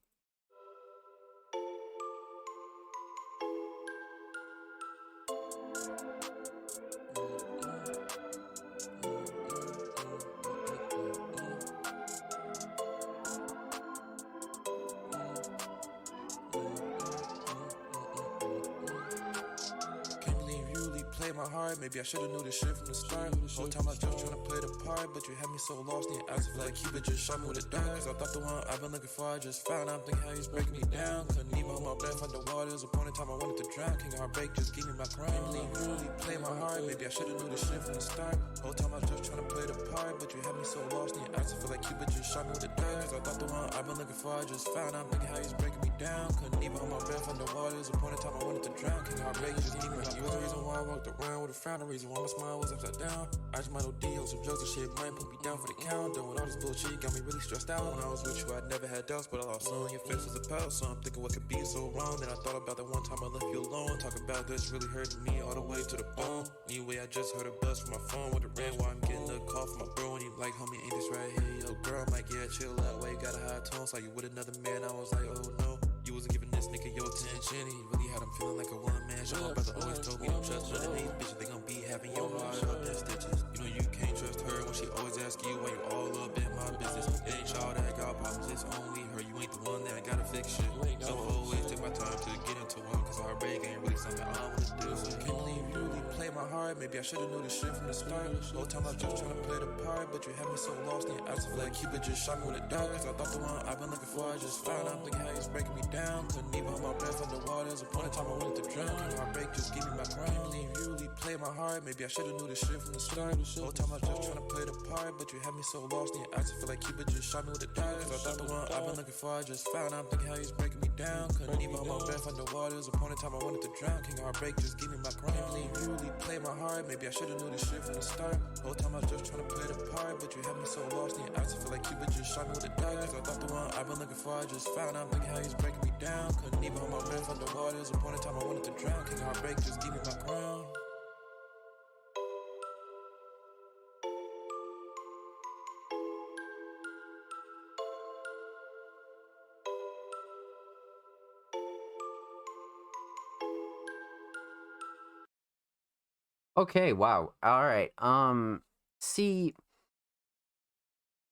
C: My heart, maybe I should've knew this shit from the start. Whole time I just tryna play the part, but you had me so lost in your eyes. I feel like Cupid just shot me with a dart. Cause I thought the one I've been looking for, I just found out. I'm thinking how he's breaking me down. Couldn't even hold my breath underwater. There's a point in time I wanted to drown. King of Heartbreak, just give me my crown. Can't really play my heart, maybe I should've knew this shit from the start. Whole time I just tryna play the part, but you had me so lost in your eyes. I feel like Cupid just shot me with a dart. Cause I thought the one I've been looking for, I just found out. I'm thinking how he's breaking me down. Couldn't even hold my breath underwater. There's a point in time I wanted to drown. King of Heartbreak, just give me my crown. The reason why I walked around with a frown, the reason why my smile was upside down. I just might OD on some drugs and shit, might put me down for the count. Doing all this bullshit got me really stressed out. When I was with you, I never had doubts, but all I saw on your face was a pout. So I'm thinking what could be so wrong. Then I thought about that one time I left you alone. Talk about this really hurting me all the way to the bone. Anyway, I just heard a buzz from my phone with a ring while I'm getting a call from my bro. And he like, homie, ain't this right here? Yo, girl, I'm like, yeah, chill out. Why you got a high tone? Saw you with another man. I was like, oh no. You wasn't giving this nigga your attention. He really had him feeling like a one-man show. My brother always told me don't trust none of these bitches. They gon' be having your heart up in stitches. You know you can't trust her when she always asks you why you all up in my business. It ain't y'all that got problems, it's only her. You ain't the one that gotta fix shit. So I always take my time to get into one, cause heartbreak ain't really something I wanna do. So can't believe you really play my heart. Maybe I should've knew this shit from the start. Whole time I was just tryna play the part, but you had me so lost in your eyes. I feel like Cupid just shot me with a dart. Cause I thought the one I've been looking for, I just found out. I'm thinking how he's breaking me down. Couldn't even hold my breath underwater. There's a point in time I wanted to drown. King of Heartbreak, just give me my crown. Can't believe you really play my heart. Maybe I should've knew this shit from the start. Whole time I was just tryna play the part, but you had me so lost in your eyes. I feel like Cupid just shot me with a dart. Cause I thought the one I've been looking for, I just found out. I'm thinking how he's breaking me down. Couldn't even hold my breath underwater. There's a point in time I wanted to drown. King of Heartbreak, just give me my crown. Can't believe you really play my hard. Maybe I should've knew this shit from the start. Whole time I was just trying to play the part, but you had me so lost in your eyes. I feel like Cupid just shot me with a dart. Cause I thought the one I've been looking for, I just found out. Look at how he's breaking me down. Couldn't even hold my breath underwater. There's a point in time I wanted to drown. King of heartbreak, just give me my crown.
B: Okay, wow. All right. See,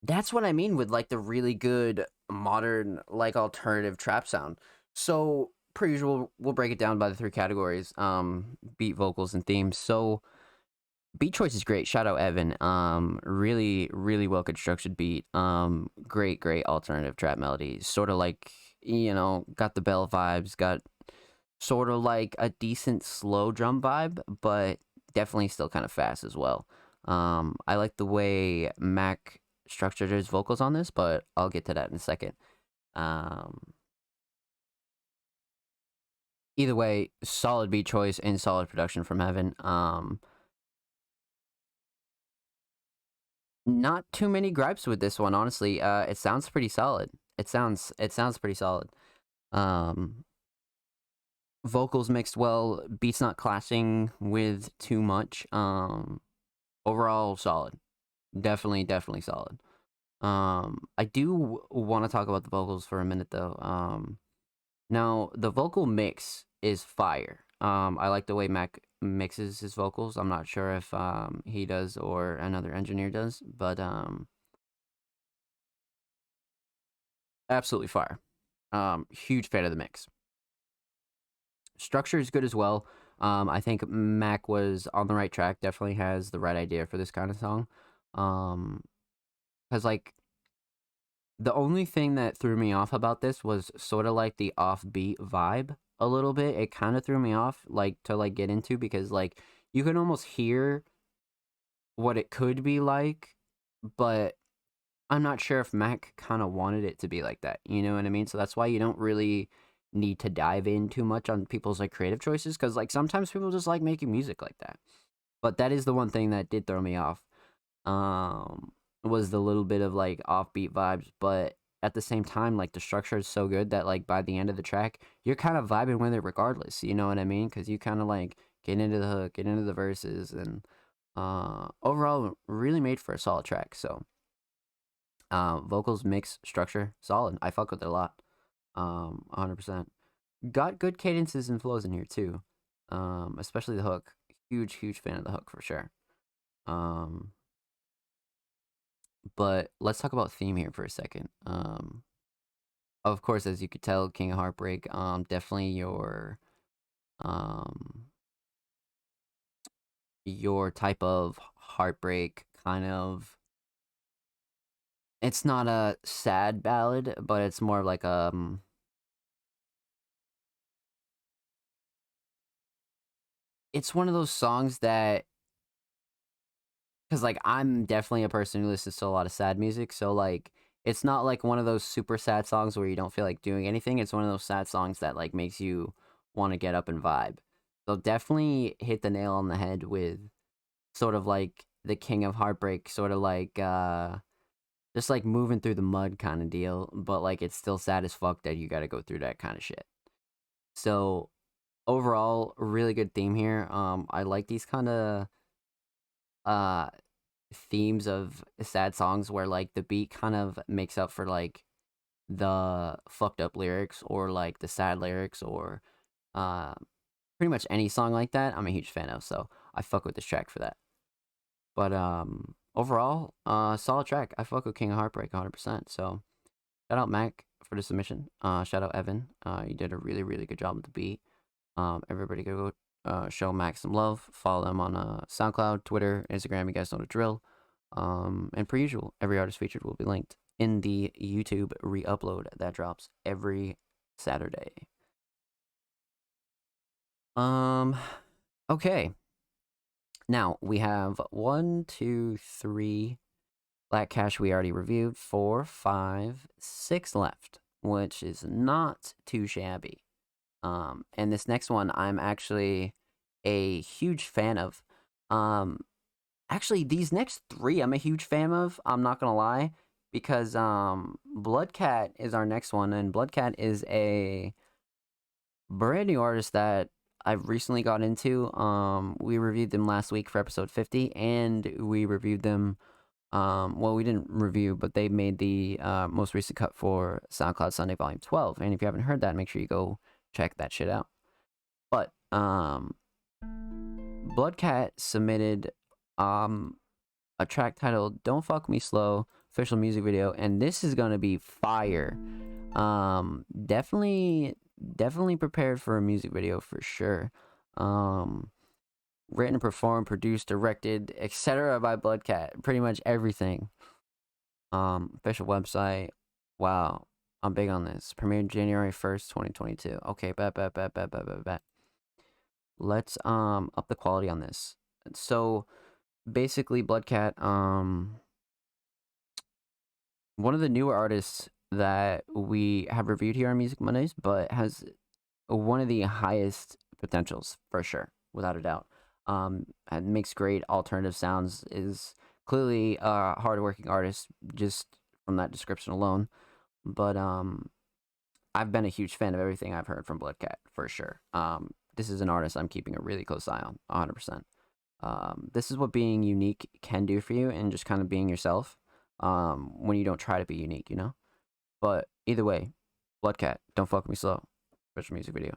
B: that's what I mean with like the really good modern like alternative trap sound. So, per usual, we'll break it down by the three categories: beat, vocals, and themes. So, beat choice is great. Shout out Evan. Really, really well constructed beat. Great alternative trap melody. Sort of like, got the bell vibes. Got sort of like a decent slow drum vibe, but definitely still kind of fast as well. I like the way Mac structured his vocals on this, but I'll get to that in a second. Um, Either way, solid beat choice and solid production from Evan. Not too many gripes with this one, honestly. It sounds pretty solid. It sounds pretty solid. Um, Vocals mixed well, beats not clashing with too much. Overall solid. Definitely solid. I do want to talk about the vocals for a minute though. Now the vocal mix is fire. I like the way Mac mixes his vocals. I'm not sure if he does or another engineer does, but absolutely fire. Huge fan of the mix. Structure is good as well. I think Mac was on the right track. Definitely has the right idea for this kind of song. Because like the only thing that threw me off about this was sort of like the offbeat vibe a little bit. It kind of threw me off, like to like get into because like you can almost hear what it could be like, but I'm not sure if Mac kind of wanted it to be like that. You know what I mean? So that's why you don't really need to dive in too much on people's like creative choices because like sometimes people just like making music like that. But that is the one thing that did throw me off. Was the little bit of like offbeat vibes, but at the same time, like the structure is so good that like by the end of the track, you're kind of vibing with it regardless. You know what I mean? Because you kind of like get into the hook, get into the verses, and overall, really made for a solid track. So, vocals, mix, structure, solid. I fuck with it a lot. 100%. Got good cadences and flows in here too. Especially the hook. Huge fan of the hook for sure. Um, But let's talk about theme here for a second. Of course, as you could tell, King of Heartbreak, definitely um, your type of heartbreak kind of. It's not a sad ballad, but it's more like it's one of those songs that because like I'm definitely a person who listens to a lot of sad music, so like it's not like one of those super sad songs where you don't feel like doing anything. It's one of those sad songs that like makes you want to get up and vibe. So definitely hit the nail on the head with sort of like the King of Heartbreak, sort of like just like moving through the mud kind of deal, but like it's still sad as fuck that you got to go through that kind of shit. So overall, really good theme here. I like these kind of uh themes of sad songs where like the beat kind of makes up for like the fucked up lyrics or like the sad lyrics or uh pretty much any song like that I'm a huge fan of, so I fuck with this track for that. But overall, solid track. I fuck with King of Heartbreak 100%. So shout out Mac for the submission. Shout out Evan. You did a really good job with the beat. Everybody go show Mac some love. Follow them on SoundCloud, Twitter, Instagram. You guys know the drill. And per usual, every artist featured will be linked in the YouTube re-upload that drops every Saturday. Okay. Now we have 1, 2, 3 Black Cash we already reviewed. 4, 5, 6 left, which is not too shabby. And this next one I'm actually a huge fan of. Um, Actually, these next three I'm a huge fan of. I'm not gonna lie, because Bloodcat is our next one, and Bloodcat is a brand new artist that I've recently got into. We reviewed them last week for episode 50, and we reviewed them. Well, we didn't review, but they made the most recent cut for SoundCloud Sunday Volume 12. And if you haven't heard that, make sure you go check that shit out. But Bloodcat submitted a track titled "Don't Fuck Me Slow" official music video, and this is gonna be fire. Definitely prepared for a music video for sure. Written, performed, produced, directed, etc. by Bloodcat. Pretty much everything. Official website. Wow, I'm big on this. Premiered January 1st, 2022. Okay, bet. Let's up the quality on this. So basically, Bloodcat, one of the newer artists that we have reviewed here on Music Mondays, but has one of the highest potentials for sure, without a doubt. And makes great alternative sounds. Is clearly a hardworking artist just from that description alone. But I've been a huge fan of everything I've heard from Bloodcat for sure. This is an artist I'm keeping a really close eye on, 100%. This is what being unique can do for you, and just kind of being yourself. When you don't try to be unique, you know. But either way, Bloodcat, Don't Fuck Me Slow, special music video.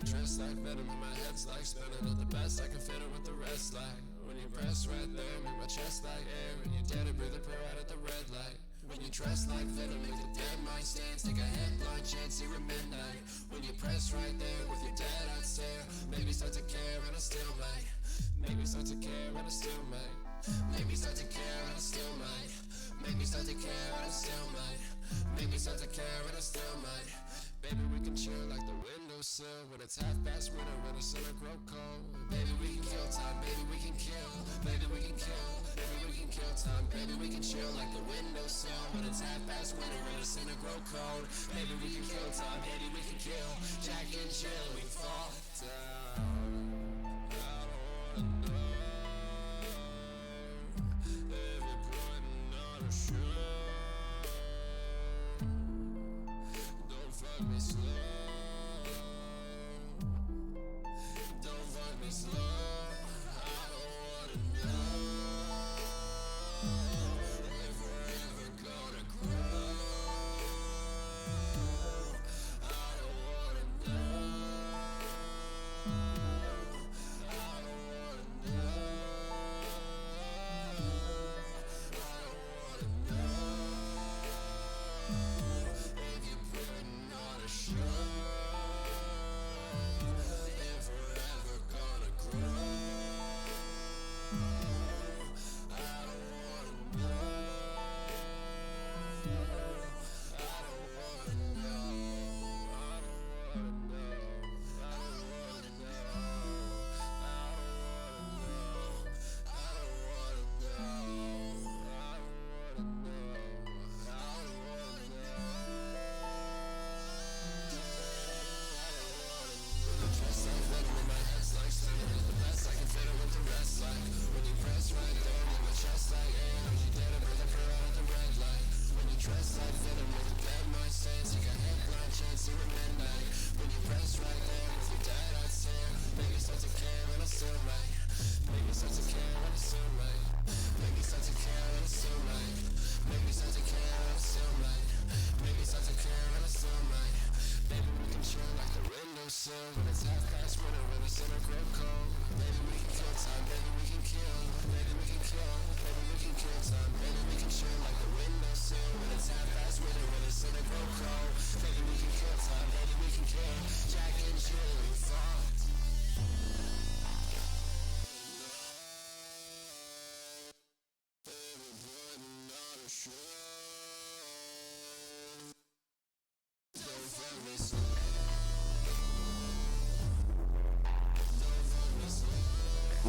C: Dressed like venom and my head's like spinning. Not the best, I can fit it with the rest. Like when you press right there, make my chest like air. And you dare to breathe a prayer out at the red light. When you dress like venom, make the dead mind stance. Take a headline chance here at midnight. When you press right there with your dead eyed stare. Maybe start to care and I still might. Maybe start to care and I still might. Maybe start to care and I still might. Maybe start to care and I still might. Maybe start to care and I still might. Baby, we can chill like the windowsill when it's half past winter and the sun grow cold. Baby, we can kill time. Baby, we can kill. Baby, we can kill. Baby, we can kill time. Baby, we can chill like the windowsill when it's half past winter and the sun grow cold. Baby, we can kill time. Baby, we can kill. Jack and chill, we fall down. I don't wanna know if you're putting on a show. Fuck me slow. Don't fuck me slow. I don't wanna know if we're ever gonna grow. I don't wanna know. I don't wanna know. I don't wanna know if you're putting on a show.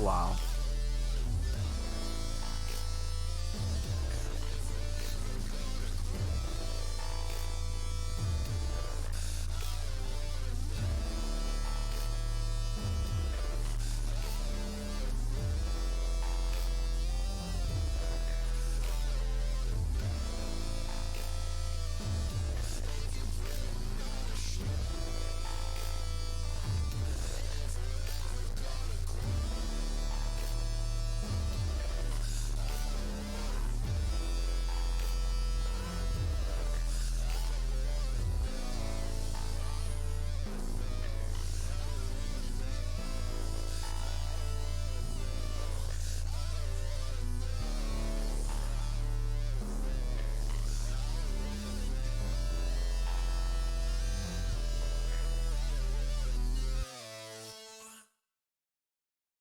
B: Wow.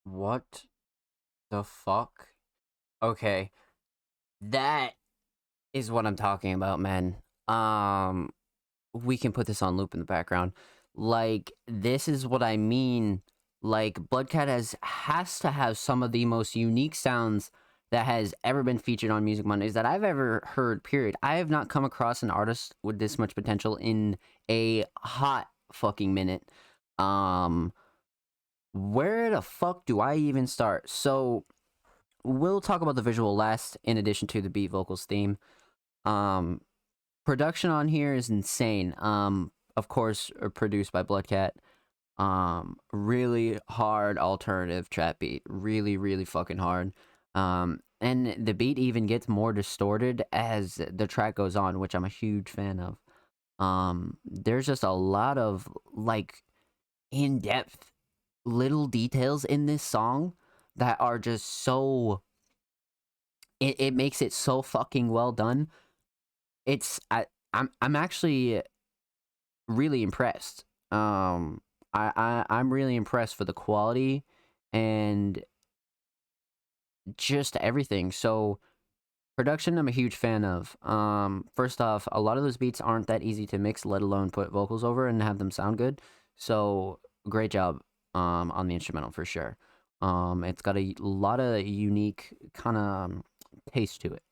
B: What the fuck? Okay, that is what I'm talking about, man. Um, we can put this on loop in the background. Like, this is what I mean. Like, Bloodcat has to have some of the most unique sounds that has ever been featured on Music Mondays that I've ever heard, period. I have not come across an artist with this much potential in a hot fucking minute. Um, where the fuck do I even start? So, we'll talk about the visual last, in addition to the beat vocals theme. Um, Production on here is insane. Of course, produced by Bloodcat. Really hard alternative trap beat. Really, really fucking hard. And the beat even gets more distorted as the track goes on, which I'm a huge fan of. There's just a lot of like in-depth little details in this song that are just so it makes it so fucking well done. I'm actually really impressed. I'm really impressed for the quality and just everything. So production, I'm a huge fan of. First off, a lot of those beats aren't that easy to mix, let alone put vocals over and have them sound good. So great job on the instrumental for sure. It's got a lot of unique kind of taste to it.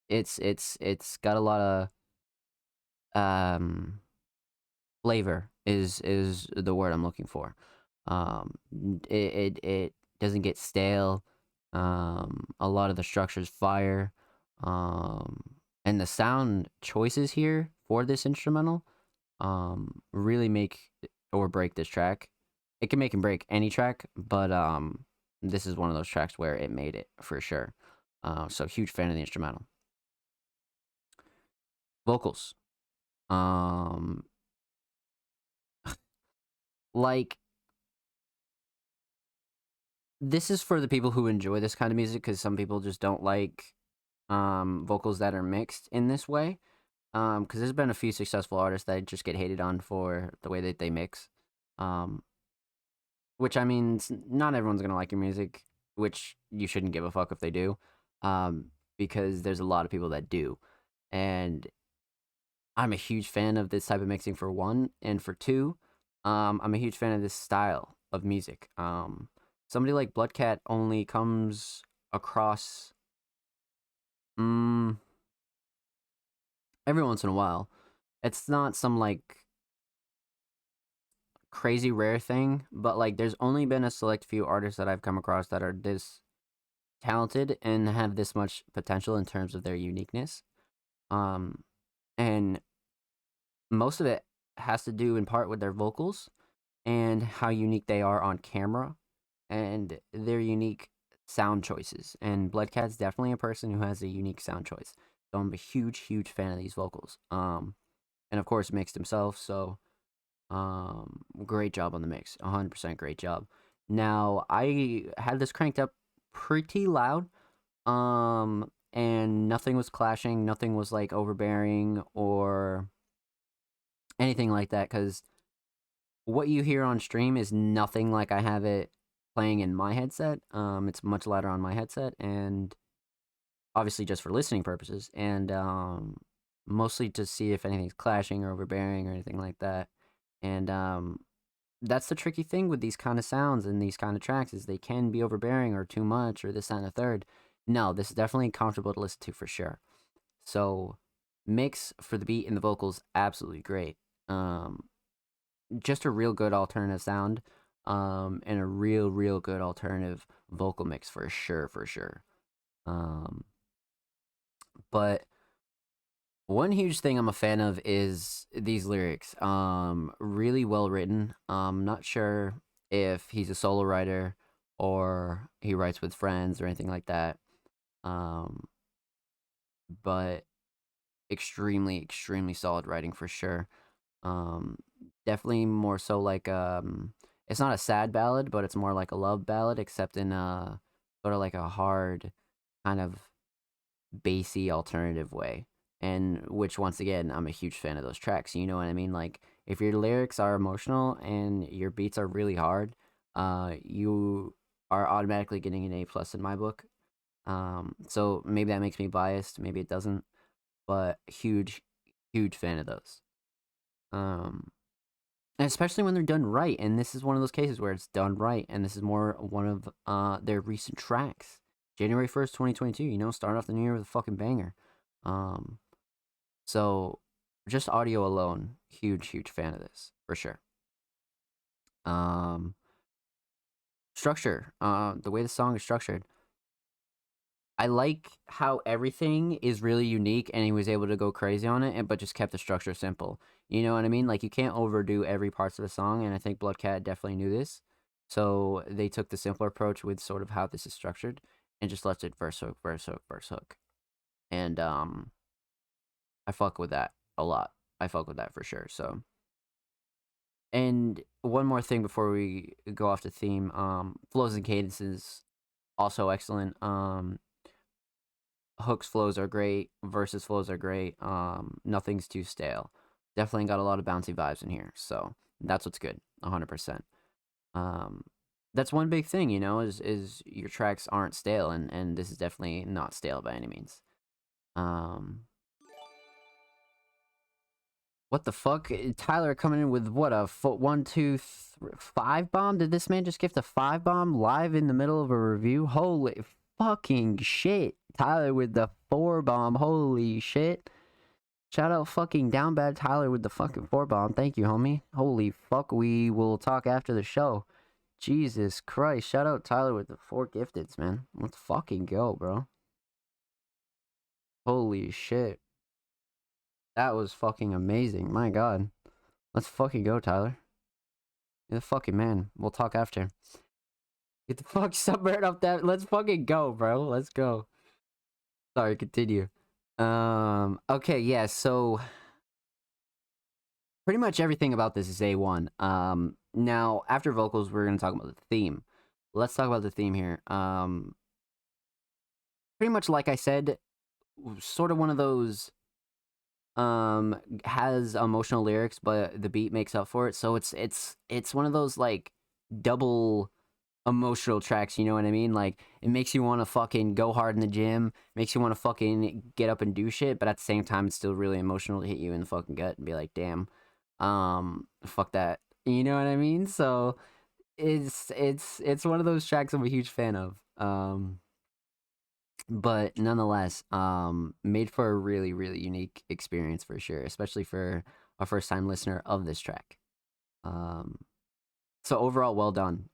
B: It's got a lot of flavor is the word I'm looking for. It doesn't get stale. A lot of the structure's fire. And the sound choices here for this instrumental really make or break this track. It can make and break any track, but this is one of those tracks where it made it for sure. So huge fan of the instrumental. Vocals. Um like this is for the people who enjoy this kind of music, because some people just don't like vocals that are mixed in this way. Because there's been a few successful artists that just get hated on for the way that they mix. Um, which I mean, not everyone's gonna like your music, which you shouldn't give a fuck if they do. Because there's a lot of people that do, and I'm a huge fan of this type of mixing for one, and for two, I'm a huge fan of this style of music. Somebody like Bloodcat only comes across every once in a while. It's not some like crazy rare thing, but like there's only been a select few artists that I've come across that are this talented and have this much potential in terms of their uniqueness. Um, and most of it has to do in part with their vocals and how unique they are on camera and their unique sound choices. And Bloodcat's definitely a person who has a unique sound choice. So I'm a huge, huge fan of these vocals. And of course mixed himself, so great job on the mix. 100% great job. Now, I had this cranked up pretty loud. And nothing was clashing, nothing was like overbearing or anything like that, cuz what you hear on stream is nothing like I have it playing in my headset. It's much louder on my headset, and obviously just for listening purposes, and mostly to see if anything's clashing or overbearing or anything like that. And that's the tricky thing with these kind of sounds and these kind of tracks is they can be overbearing or too much or this, that, and the third. No, this is definitely comfortable to listen to for sure. So, mix for the beat and the vocals, absolutely great. Um, just a real good alternative sound, and a real good alternative vocal mix for sure, for sure. Um, but one huge thing I'm a fan of is these lyrics. Really well written. Not sure if he's a solo writer or he writes with friends or anything like that. Um, but extremely solid writing for sure. Um, Definitely more so like it's not a sad ballad, but it's more like a love ballad, except in sort of like a hard kind of bassy alternative way. And which once again, I'm a huge fan of those tracks. You know what I mean? Like if your lyrics are emotional and your beats are really hard, you are automatically getting an A+ in my book. So maybe that makes me biased, maybe it doesn't, but huge fan of those. Um, and especially when they're done right, and this is one of those cases where it's done right, and this is more one of their recent tracks. January 1st, 2022, start off the new year with a fucking banger. Um, so just audio alone, huge fan of this, for sure. Um, Structure, the way the song is structured. I like how everything is really unique and he was able to go crazy on it, but just kept the structure simple. You know what I mean? Like you can't overdo every parts of the song, and I think Bloodcat definitely knew this. So they took the simpler approach with sort of how this is structured and just left it verse hook, verse hook, verse hook. And I fuck with that a lot. I fuck with that for sure. So and one more thing before we go off the theme, flows and cadences also excellent. Hooks flows are great, verses flows are great. Nothing's too stale. Definitely got a lot of bouncy vibes in here, so that's what's good, 100%. Um, that's one big thing, is your tracks aren't stale, and this is definitely not stale by any means. Um, what the fuck? Tyler coming in with what a foot 5 bomb? Did this man just gift a 5 bomb live in the middle of a review? Holy fucking shit! Tyler with the 4 bomb. Holy shit! Shout out fucking down bad Tyler with the fucking 4 bomb. Thank you, homie. Holy fuck, we will talk after the show. Jesus Christ! Shout out Tyler with the 4 gifteds, man. Let's fucking go, bro. Holy shit. That was fucking amazing. My god. Let's fucking go, Tyler. You're the fucking man. We'll talk after. Get the fuck submarine off that. Let's fucking go, bro. Let's go. Sorry, continue. Okay, yeah, so pretty much everything about this is A1. Now, after vocals, we're gonna talk about the theme. Let's talk about the theme here. Pretty much like I said, sort of one of those has emotional lyrics, but the beat makes up for it. So it's one of those like double emotional tracks, you know what I mean? Like it makes you want to fucking go hard in the gym, makes you want to fucking get up and do shit, but at the same time it's still really emotional to hit you in the fucking gut and be like, "Damn. Fuck that." You know what I mean? So it's one of those tracks I'm a huge fan of. But nonetheless, made for a really unique experience for sure, especially for a first time listener of this track. Um, so overall, well done.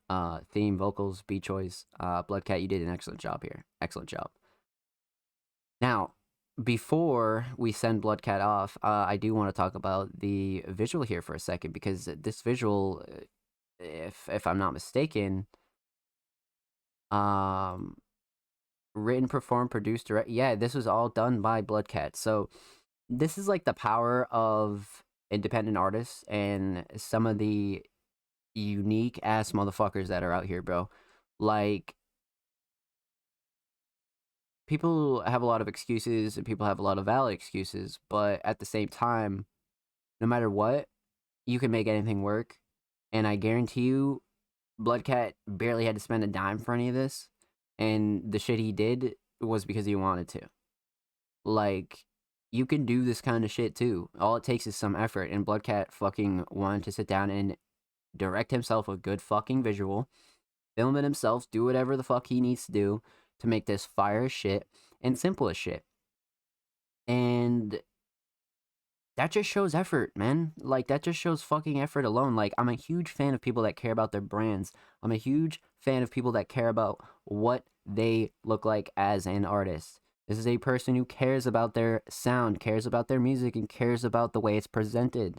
B: Theme, vocals, beat choice. Bloodcat, you did an excellent job here. Excellent job. Now, before we send Bloodcat off, I do want to talk about the visual here for a second because this visual, if I'm not mistaken, um, written, performed, produced, direct. Yeah, this was all done by Bloodcat. So this is like the power of independent artists and some of the unique ass motherfuckers that are out here, bro. Like people have a lot of excuses and people have a lot of valid excuses, but at the same time, no matter what, you can make anything work. And I guarantee you, Bloodcat barely had to spend a dime for any of this. And the shit he did was because he wanted to. Like, you can do this kind of shit too. All it takes is some effort. And Bloodcat fucking wanted to sit down and direct himself a good fucking visual, film it himself, do whatever the fuck he needs to do to make this fire as shit and simple as shit. And that just shows effort, man. Like, that just shows fucking effort alone. Like, I'm a huge fan of people that care about their brands. I'm a huge fan of people that care about what they look like as an artist. This is a person who cares about their sound, cares about their music, and cares about the way it's presented,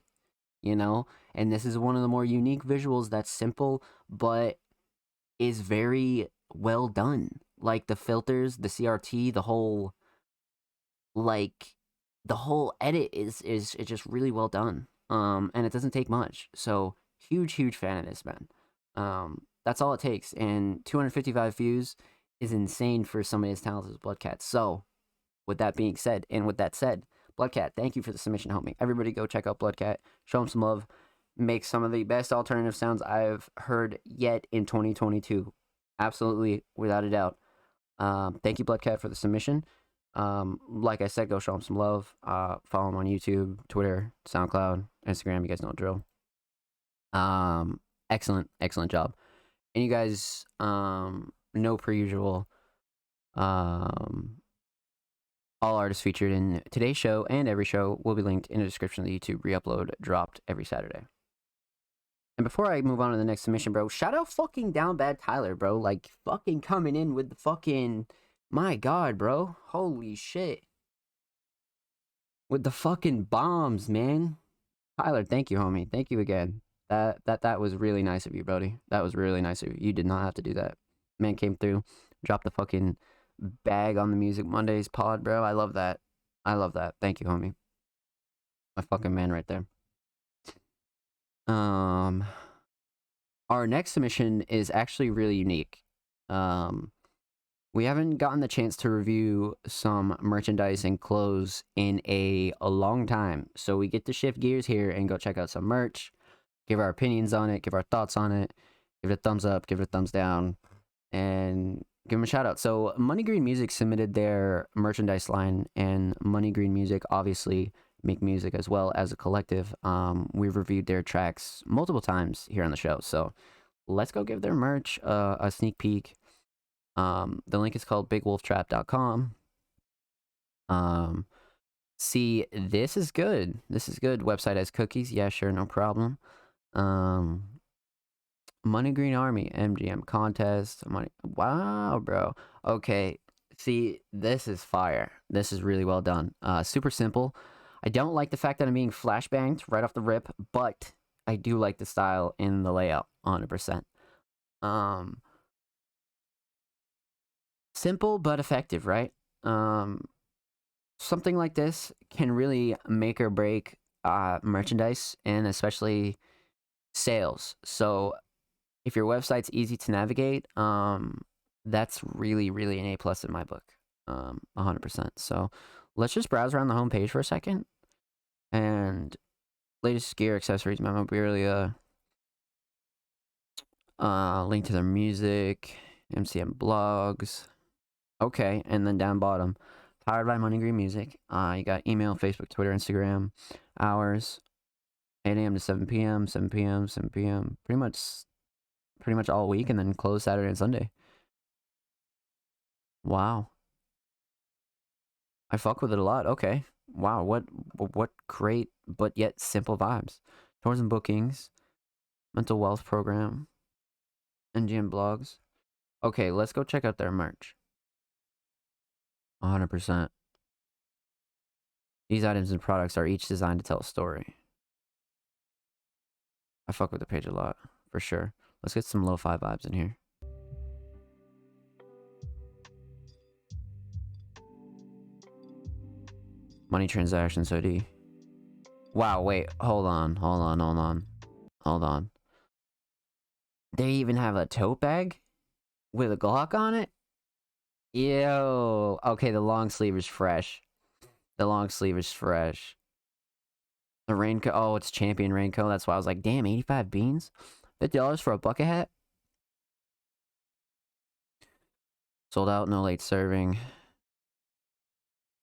B: you know? And this is one of the more unique visuals that's simple, but is very well done. Like, the filters, the CRT, like the whole edit is just really well done. And it doesn't take much. So huge fan of this, man. That's all it takes. And 255 views is insane for somebody as talented as Bloodcat. So with that being said, and with that said, Bloodcat, thank you for the submission, homie. Everybody go check out Bloodcat. Show him some love. Make some of the best alternative sounds I've heard yet in 2022. Absolutely, without a doubt. Thank you, Bloodcat, for the submission. Like I said, go show him some love. Follow him on YouTube, Twitter, SoundCloud, Instagram. You guys know the drill. Excellent job. And you guys, know per usual, all artists featured in today's show and every show will be linked in the description of the YouTube re-upload dropped every Saturday. And before I move on to the next submission, bro, shout out fucking Down Bad Tyler, bro. Like, fucking coming in with the fucking... My God, bro. Holy shit. With the fucking bombs, man. Tyler, thank you, homie. Thank you again. That was really nice of you, Brody. That was really nice of you. You did not have to do that. Man came through, dropped the fucking bag on the Music Mondays pod, bro. I love that. I love that. Thank you, homie. My fucking man right there. Our next submission is actually really unique. We haven't gotten the chance to review some merchandise and clothes in a long time. So we get to shift gears here and go check out some merch, give our opinions on it, give our thoughts on it, give it a thumbs up, give it a thumbs down, and give them a shout out. So Money Green Music submitted their merchandise line, and Money Green Music obviously make music as well as a collective. We've reviewed their tracks multiple times here on the show. So let's go give their merch a sneak peek. The link is called bigwolftrap.com. See, this is good. This is good. Website has cookies. Yeah, sure, no problem. Money Green Army, MGM contest. Money. Wow, bro. Okay. See, this is fire. This is really well done. Super simple. I don't like the fact that I'm being flashbanged right off the rip, but I do like the style in the layout, 100%. Simple but effective, right? Something like this can really make or break merchandise and especially sales. So if your website's easy to navigate, that's really an A plus in my book, 100%. So let's just browse around the homepage for a second. And latest gear, accessories, memorabilia, link to their music, MCM blogs. Okay, and then down bottom, powered by Money Green Music. You got email, Facebook, Twitter, Instagram, hours, 8 a.m. to 7 p.m., 7 p.m., 7 p.m. Pretty much all week, and then close Saturday and Sunday. Wow. I fuck with it a lot. Okay. Wow, what great but yet simple vibes. Tours and bookings, mental wealth program, NGM blogs. Okay, let's go check out their merch. 100%. These items and products are each designed to tell a story. I fuck with the page a lot, for sure. Let's get some lo-fi vibes in here. Money transactions OD. Wow, wait, hold on. They even have a tote bag with a Glock on it? Yo, okay, the long sleeve is fresh. The raincoat, oh, it's champion raincoat. That's why I was like, damn, 85 beans? $50 for a bucket hat? Sold out, no late serving.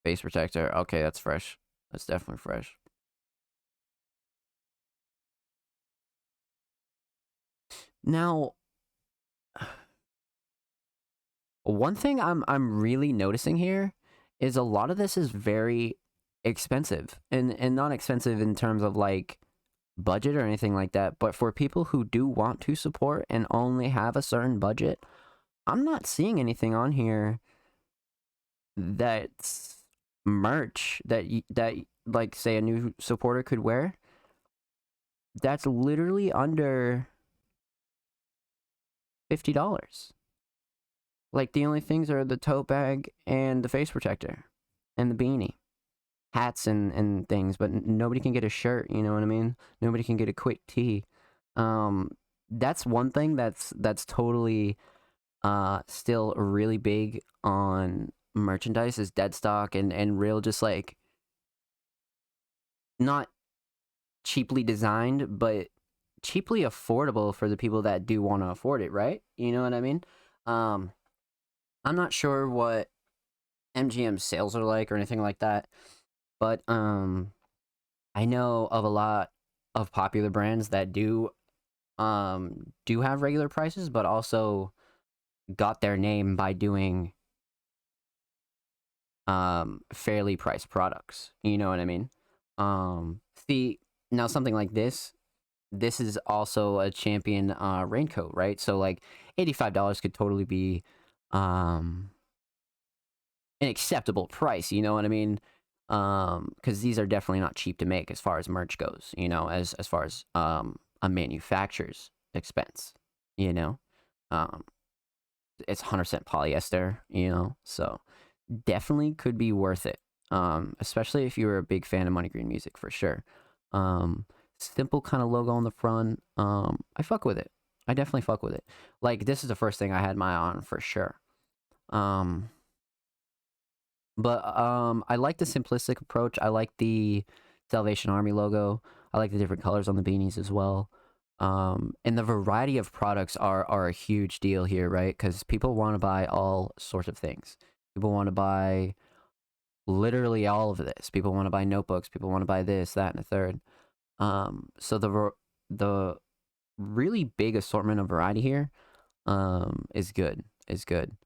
B: Face protector. Okay, that's fresh. That's definitely fresh. Now, one thing I'm really noticing here is a lot of this is very expensive, and not expensive in terms of like budget or anything like that, but for people who do want to support and only have a certain budget, I'm not seeing anything on here that's merch that like say a new supporter could wear that's literally under $50. Like the only things are the tote bag and the face protector and the beanie, hats and things, but nobody can get a shirt, you know what I mean? Nobody can get a quick tee. That's one thing that's totally still really big on merchandise is dead stock and real just like not cheaply designed, but cheaply affordable for the people that do want to afford it, right? You know what I mean? Um, I'm not sure what MGM sales are like or anything like that, but I know of a lot of popular brands that do have regular prices, but also got their name by doing fairly priced products. You know what I mean? See, now something like this is also a champion raincoat, right? So like $85 could totally be an acceptable price, you know what I mean? Because these are definitely not cheap to make as far as merch goes, you know, as far as a manufacturer's expense, you know. Um, it's 100% polyester, you know, so definitely could be worth it. Especially if you were a big fan of Money Green music for sure. Simple kind of logo on the front. I fuck with it. I definitely fuck with it. Like this is the first thing I had my eye on for sure. But I like the simplistic approach. I like the Salvation Army logo. I like the different colors on the beanies as well. And the variety of products are a huge deal here, right? Because people want to buy all sorts of things. People want to buy literally all of this. People want to buy notebooks. People want to buy this, that, and a third. So the really big assortment of variety here, is good. Is good.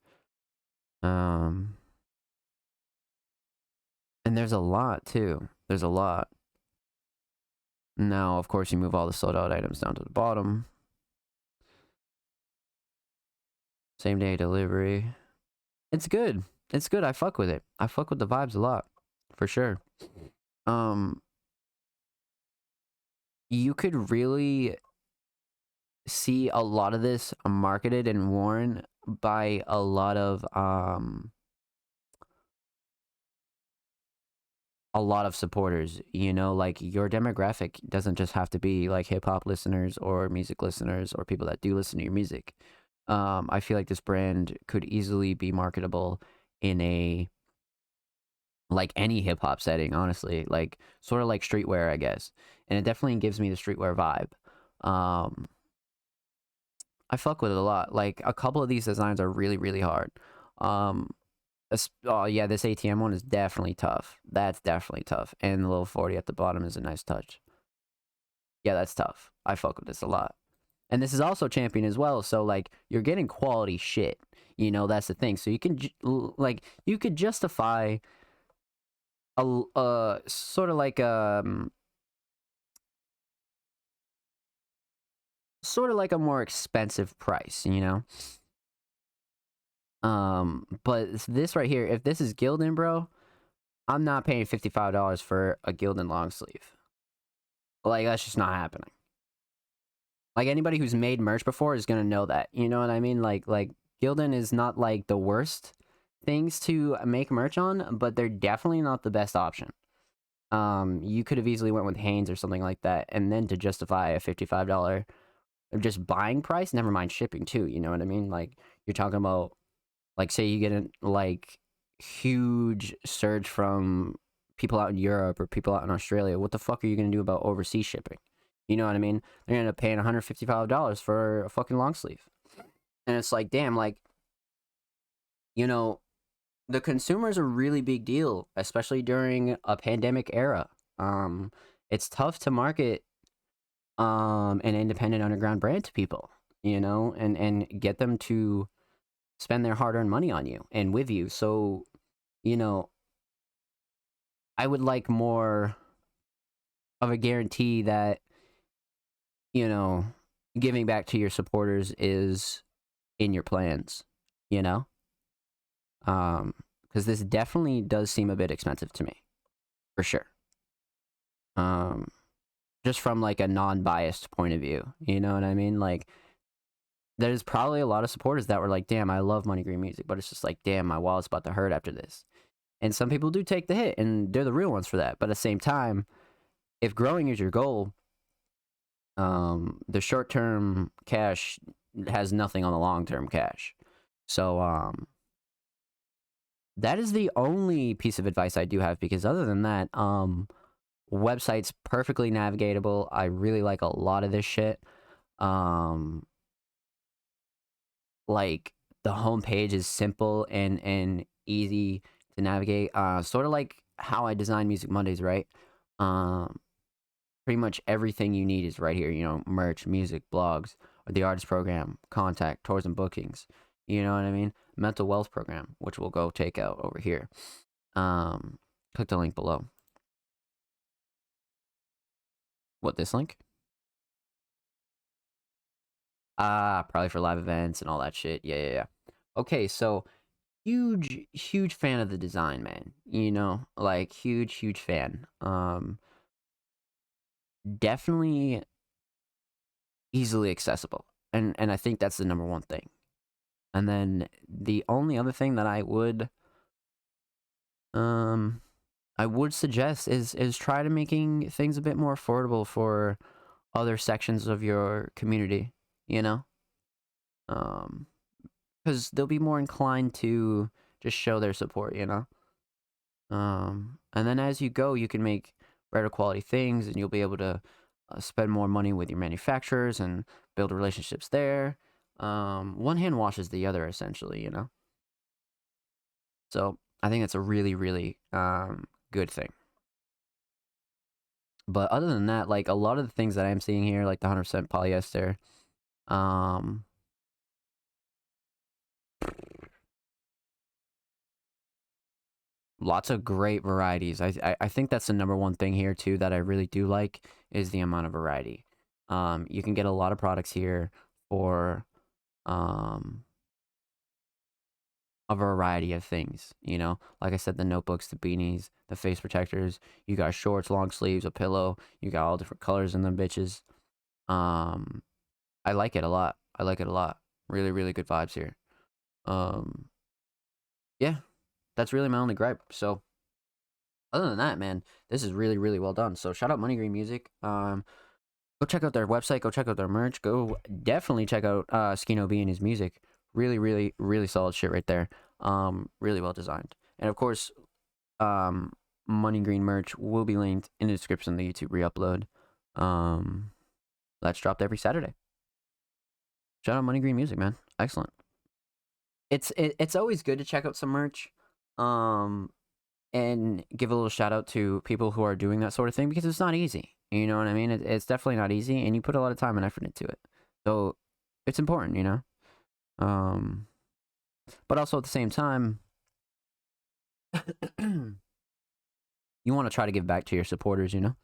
B: And there's a lot too. There's a lot. Now, of course, you move all the sold out items down to the bottom. Same day delivery. It's good. It's good. I fuck with it. I fuck with the vibes a lot, for sure. You could really see a lot of this marketed and worn by a lot of supporters, you know, like your demographic doesn't just have to be like hip hop listeners or music listeners or people that do listen to your music. I feel like this brand could easily be marketable in a like any hip hop setting, honestly, like sort of like streetwear, I guess. And it definitely gives me the streetwear vibe. Um, I fuck with it a lot. Like a couple of these designs are really, really hard. Um, oh yeah, this ATM one is definitely tough. That's definitely tough. And the little 40 at the bottom is a nice touch. Yeah, that's tough. I fuck with this a lot. And this is also champion as well, so like you're getting quality shit. You know, that's the thing. So you can like you could justify a sort of like sort of like a more expensive price, you know. But this right here, if this is Gildan, bro, I'm not paying $55 for a Gildan long sleeve. Like that's just not happening. Like anybody who's made merch before is gonna know that. You know what I mean? Like Gildan is not like the worst things to make merch on, but they're definitely not the best option. You could have easily went with Hanes or something like that, and then to justify a $55 just buying price, never mind shipping too. You know what I mean? Like you're talking about, like say you get a like huge surge from people out in Europe or people out in Australia. What the fuck are you gonna do about overseas shipping? You know what I mean? They're gonna end up paying $155 for a fucking long sleeve, and it's like, damn, like, you know, the consumer is a really big deal, especially during a pandemic era. It's tough to market an independent underground brand to people. you know, and get them to spend their hard-earned money on you and with you. So, you know, I would like more of a guarantee that, you know, giving back to your supporters is in your plans, you know? Because this definitely does seem a bit expensive to me, for sure. Um, just from like a non-biased point of view, you know what I mean? Like, there's probably a lot of supporters that were like, damn, I love Money Green music, but it's just like, damn, my wallet's about to hurt after this. And some people do take the hit, and they're the real ones for that. But at the same time, if growing is your goal, the short-term cash has nothing on the long-term cash. So, that is the only piece of advice I do have, because other than that, website's perfectly navigatable. I really like a lot of this shit. Like, the homepage is simple and easy to navigate. Sort of like how I design Music Mondays, right? Pretty much everything you need is right here. You know, merch, music, blogs, or the artist program, contact, tours and bookings. You know what I mean? Mental wealth program, which we'll go take out over here. Click the link below. What, this link? Probably for live events and all that shit. Yeah. Okay, so huge fan of the design, man. You know, like huge fan. Definitely easily accessible. And I think that's the number one thing. And then the only other thing that I would suggest is try to making things a bit more affordable for other sections of your community, you know? Because they'll be more inclined to just show their support, you know? And then as you go, you can make better quality things, and you'll be able to spend more money with your manufacturers and build relationships there. One hand washes the other, essentially, you know? So I think that's a really good thing. But other than that, like a lot of the things that I'm seeing here, like the 100% polyester, lots of great varieties. I think that's the number one thing here too that I really do like is the amount of variety. You can get a lot of products here for a variety of things, you know? Like I said, the notebooks, the beanies, the face protectors, you got shorts, long sleeves, a pillow, you got all different colors in them bitches. I like it a lot. I like it a lot. Really good vibes here. Yeah, that's really my only gripe. So other than that, man, this is really well done. So shout out Money Green Music. Go check out their website, go check out their merch, go definitely check out Skino B and his music. Really solid shit right there. Really well designed. And of course, Money Green merch will be linked in the description of the YouTube re-upload. That's dropped every Saturday. Shout out Money Green Music, man. Excellent. It's always good to check out some merch. And give a little shout out to people who are doing that sort of thing, because it's not easy. You know what I mean? It's definitely not easy, and you put a lot of time and effort into it. So it's important, you know? But also at the same time, you want to try to give back to your supporters, you know?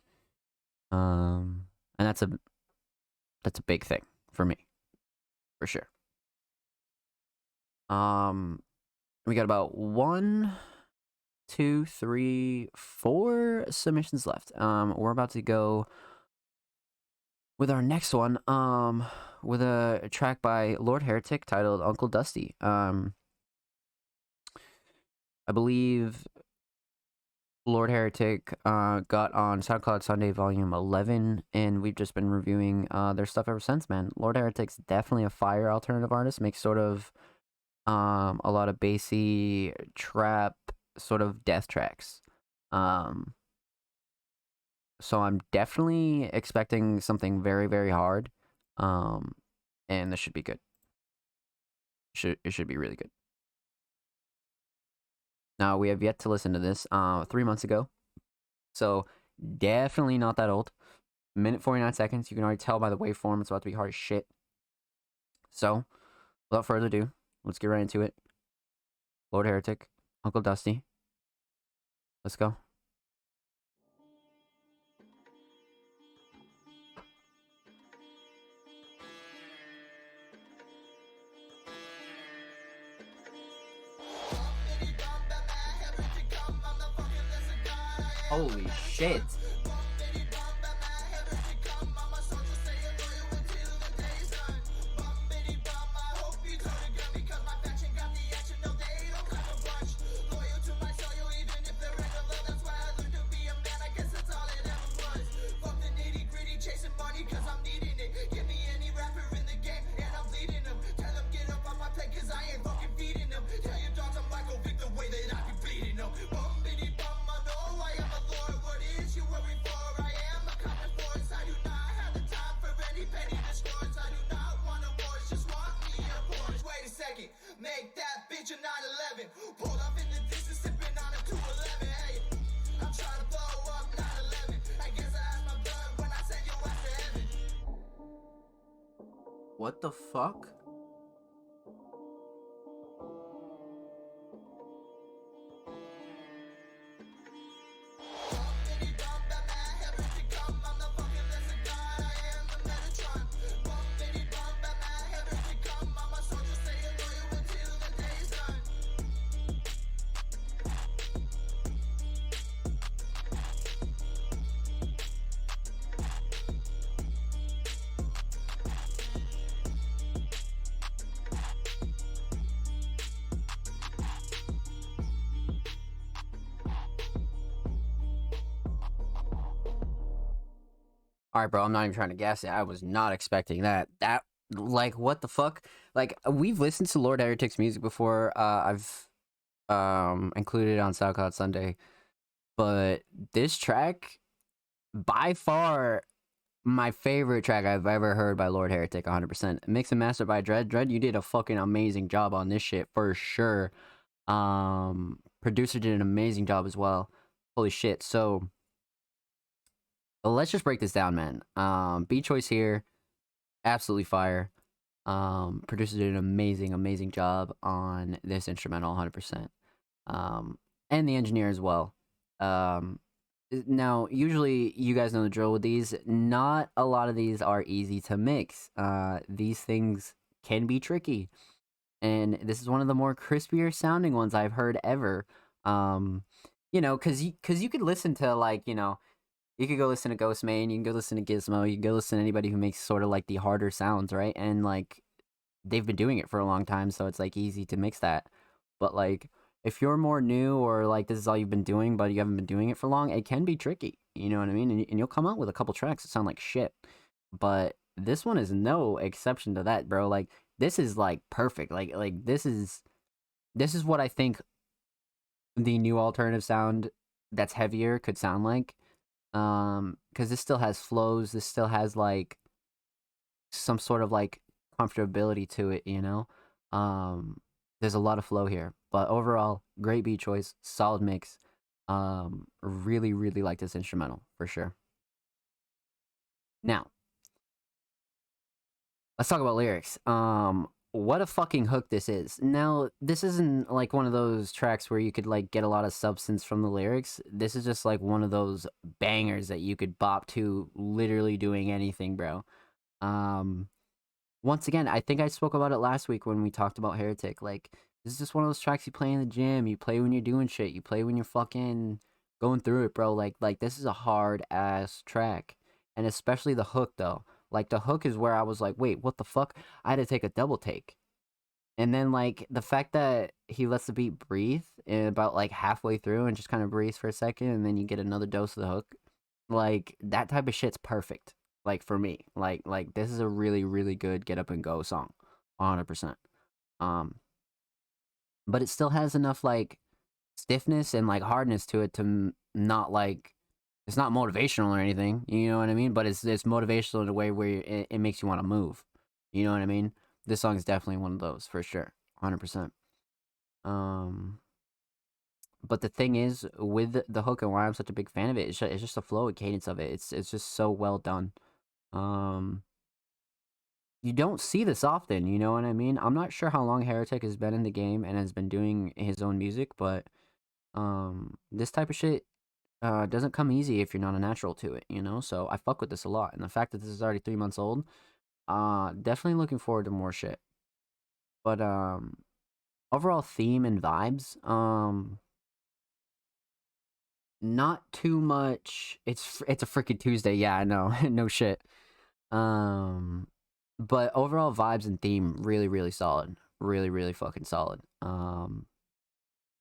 B: And that's a big thing for me, for sure. We got about 1, 2, 3, 4 submissions left. We're about to go with our next one. With a track by Lord Heretic titled Uncle Dusty. I believe Lord Heretic got on SoundCloud Sunday Volume 11, and we've just been reviewing their stuff ever since, man. Lord Heretic's definitely a fire alternative artist. Makes sort of a lot of bassy trap sort of death tracks. So I'm definitely expecting something very hard. And this should be good. It should be really good. Now, we have yet to listen to this 3 months ago. So definitely not that old. Minute 49 seconds. You can already tell by the waveform it's about to be hard as shit. So, without further ado, let's get right into it. Lord Heretic, Uncle Dusty, let's go. Holy shit.
C: Make that bitch a 911. Pull up in the distance, sipping on a 211. Hey, I'm trying to blow up 911. I guess I have my blood when I send you out to heaven.
B: What the fuck? All right, bro, I'm not even trying to guess it. I was not expecting that. That, like, what the fuck? Like, we've listened to Lord Heretic's music before. I've included it on SoundCloud Sunday. But this track, by far, my favorite track I've ever heard by Lord Heretic, 100%. Mixed and mastered by Dread. Dread, you did a fucking amazing job on this shit, for sure. Producer did an amazing job as well. Holy shit. So, let's just break this down, man. Beat choice here, absolutely fire. Producer did an amazing job on this instrumental, 100%. And the engineer as well. Now, usually you guys know the drill with these. Not a lot of these are easy to mix. These things can be tricky, and this is one of the more crispier sounding ones I've heard ever. You know, cause you could listen to, like, you know, you could go listen to Ghostmane, you can go listen to Gizmo, you can go listen to anybody who makes sort of like the harder sounds, right? And like they've been doing it for a long time, so it's like easy to mix that. But like if you're more new, or like this is all you've been doing, but you haven't been doing it for long, it can be tricky. You know what I mean? And you'll come out with a couple tracks that sound like shit. But this one is no exception to that, bro. Like this is like perfect. Like this is what I think the new alternative sound that's heavier could sound like. Because this still has flows, this still has like some sort of like comfortability to it, you know. There's a lot of flow here, but overall, great beat choice, solid mix. Really like this instrumental for sure. Now, let's talk about lyrics. What a fucking hook this is. Now, this isn't like one of those tracks where you could like get a lot of substance from the lyrics. This is just like one of those bangers that you could bop to literally doing anything, bro. Once again, I think I spoke about it last week when we talked about Heretic. Like, this is just one of those tracks you play in the gym, you play when you're doing shit, you play when you're fucking going through it, bro. Like this is a hard ass track. And especially the hook though. Like the hook is where I was like, wait, what the fuck? I had to take a double take. And then like the fact that he lets the beat breathe about like halfway through and just kind of breathes for a second, and then you get another dose of the hook. Like that type of shit's perfect. Like for me, like this is a really good get up and go song, 100%. Um, but it still has enough like stiffness and like hardness to it to not like it's not motivational or anything, you know what I mean? But it's motivational in a way where it makes you want to move, you know what I mean? This song is definitely one of those for sure, 100%. But the thing is with the hook and why I'm such a big fan of it, it's just the flow and cadence of it. It's just so well done. Um, you don't see this often, you know what I mean? I'm not sure how long Heretic has been in the game and has been doing his own music, but this type of shit doesn't come easy if you're not a natural to it, you know? So I fuck with this a lot. And the fact that this is already 3 months old, definitely looking forward to more shit. But overall theme and vibes, not too much. It's a freaking Tuesday, yeah, I know. No shit. Um but overall vibes and theme really really solid. Really really fucking solid.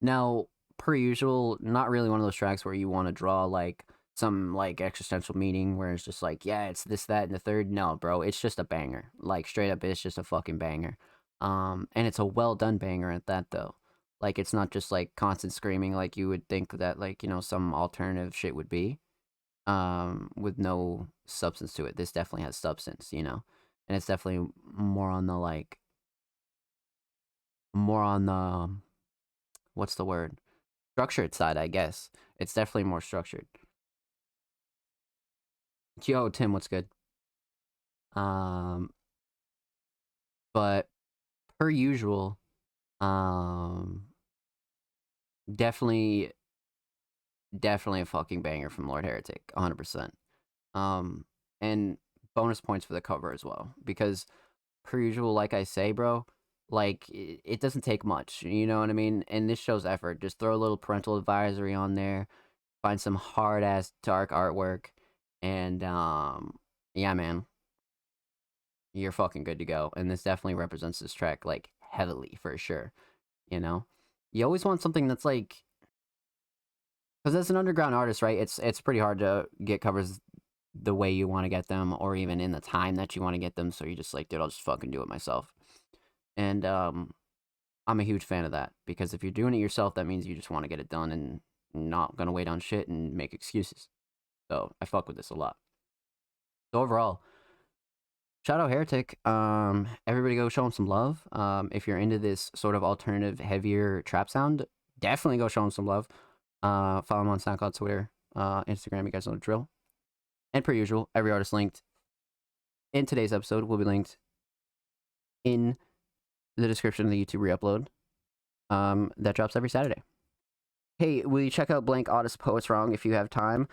B: Now, per usual, not really one of those tracks where you want to draw like some like existential meaning where it's just like, yeah, it's this, that, and the third. No, bro, it's just a banger. Like straight up, it's just a fucking banger. And it's a well done banger at that though. Like it's not just like constant screaming like you would think that like, you know, some alternative shit would be. With no substance to it. This definitely has substance, you know? And it's definitely more on the like more on the what's the word? Structured side, I guess. It's definitely more structured. Yo, Tim, what's good? Um, but per usual, um, definitely, definitely a fucking banger from Lord Heretic, 100%. Um, and bonus points for the cover as well, because per usual, like I say, bro, like it doesn't take much, you know what I mean? And this shows effort. Just throw a little parental advisory on there, find some hard ass dark artwork, and yeah, man, you're fucking good to go. And this definitely represents this track like heavily for sure. You know, you always want something that's like, because as an underground artist, right? It's pretty hard to get covers the way you want to get them, or even in the time that you want to get them. So you just like, dude, I'll just fucking do it myself. And I'm a huge fan of that because if you're doing it yourself, that means you just want to get it done and not gonna wait on shit and make excuses. So I fuck with this a lot. So overall, shout out Heretic. Everybody go show him some love. If you're into this sort of alternative, heavier trap sound, definitely go show him some love. Follow him on SoundCloud, Twitter, Instagram. You guys know the drill. And per usual, every artist linked in today's episode will be linked in the description of the YouTube re-upload. That drops every Saturday. Hey, will you check out Blank Artist Poets Wrong if you have time?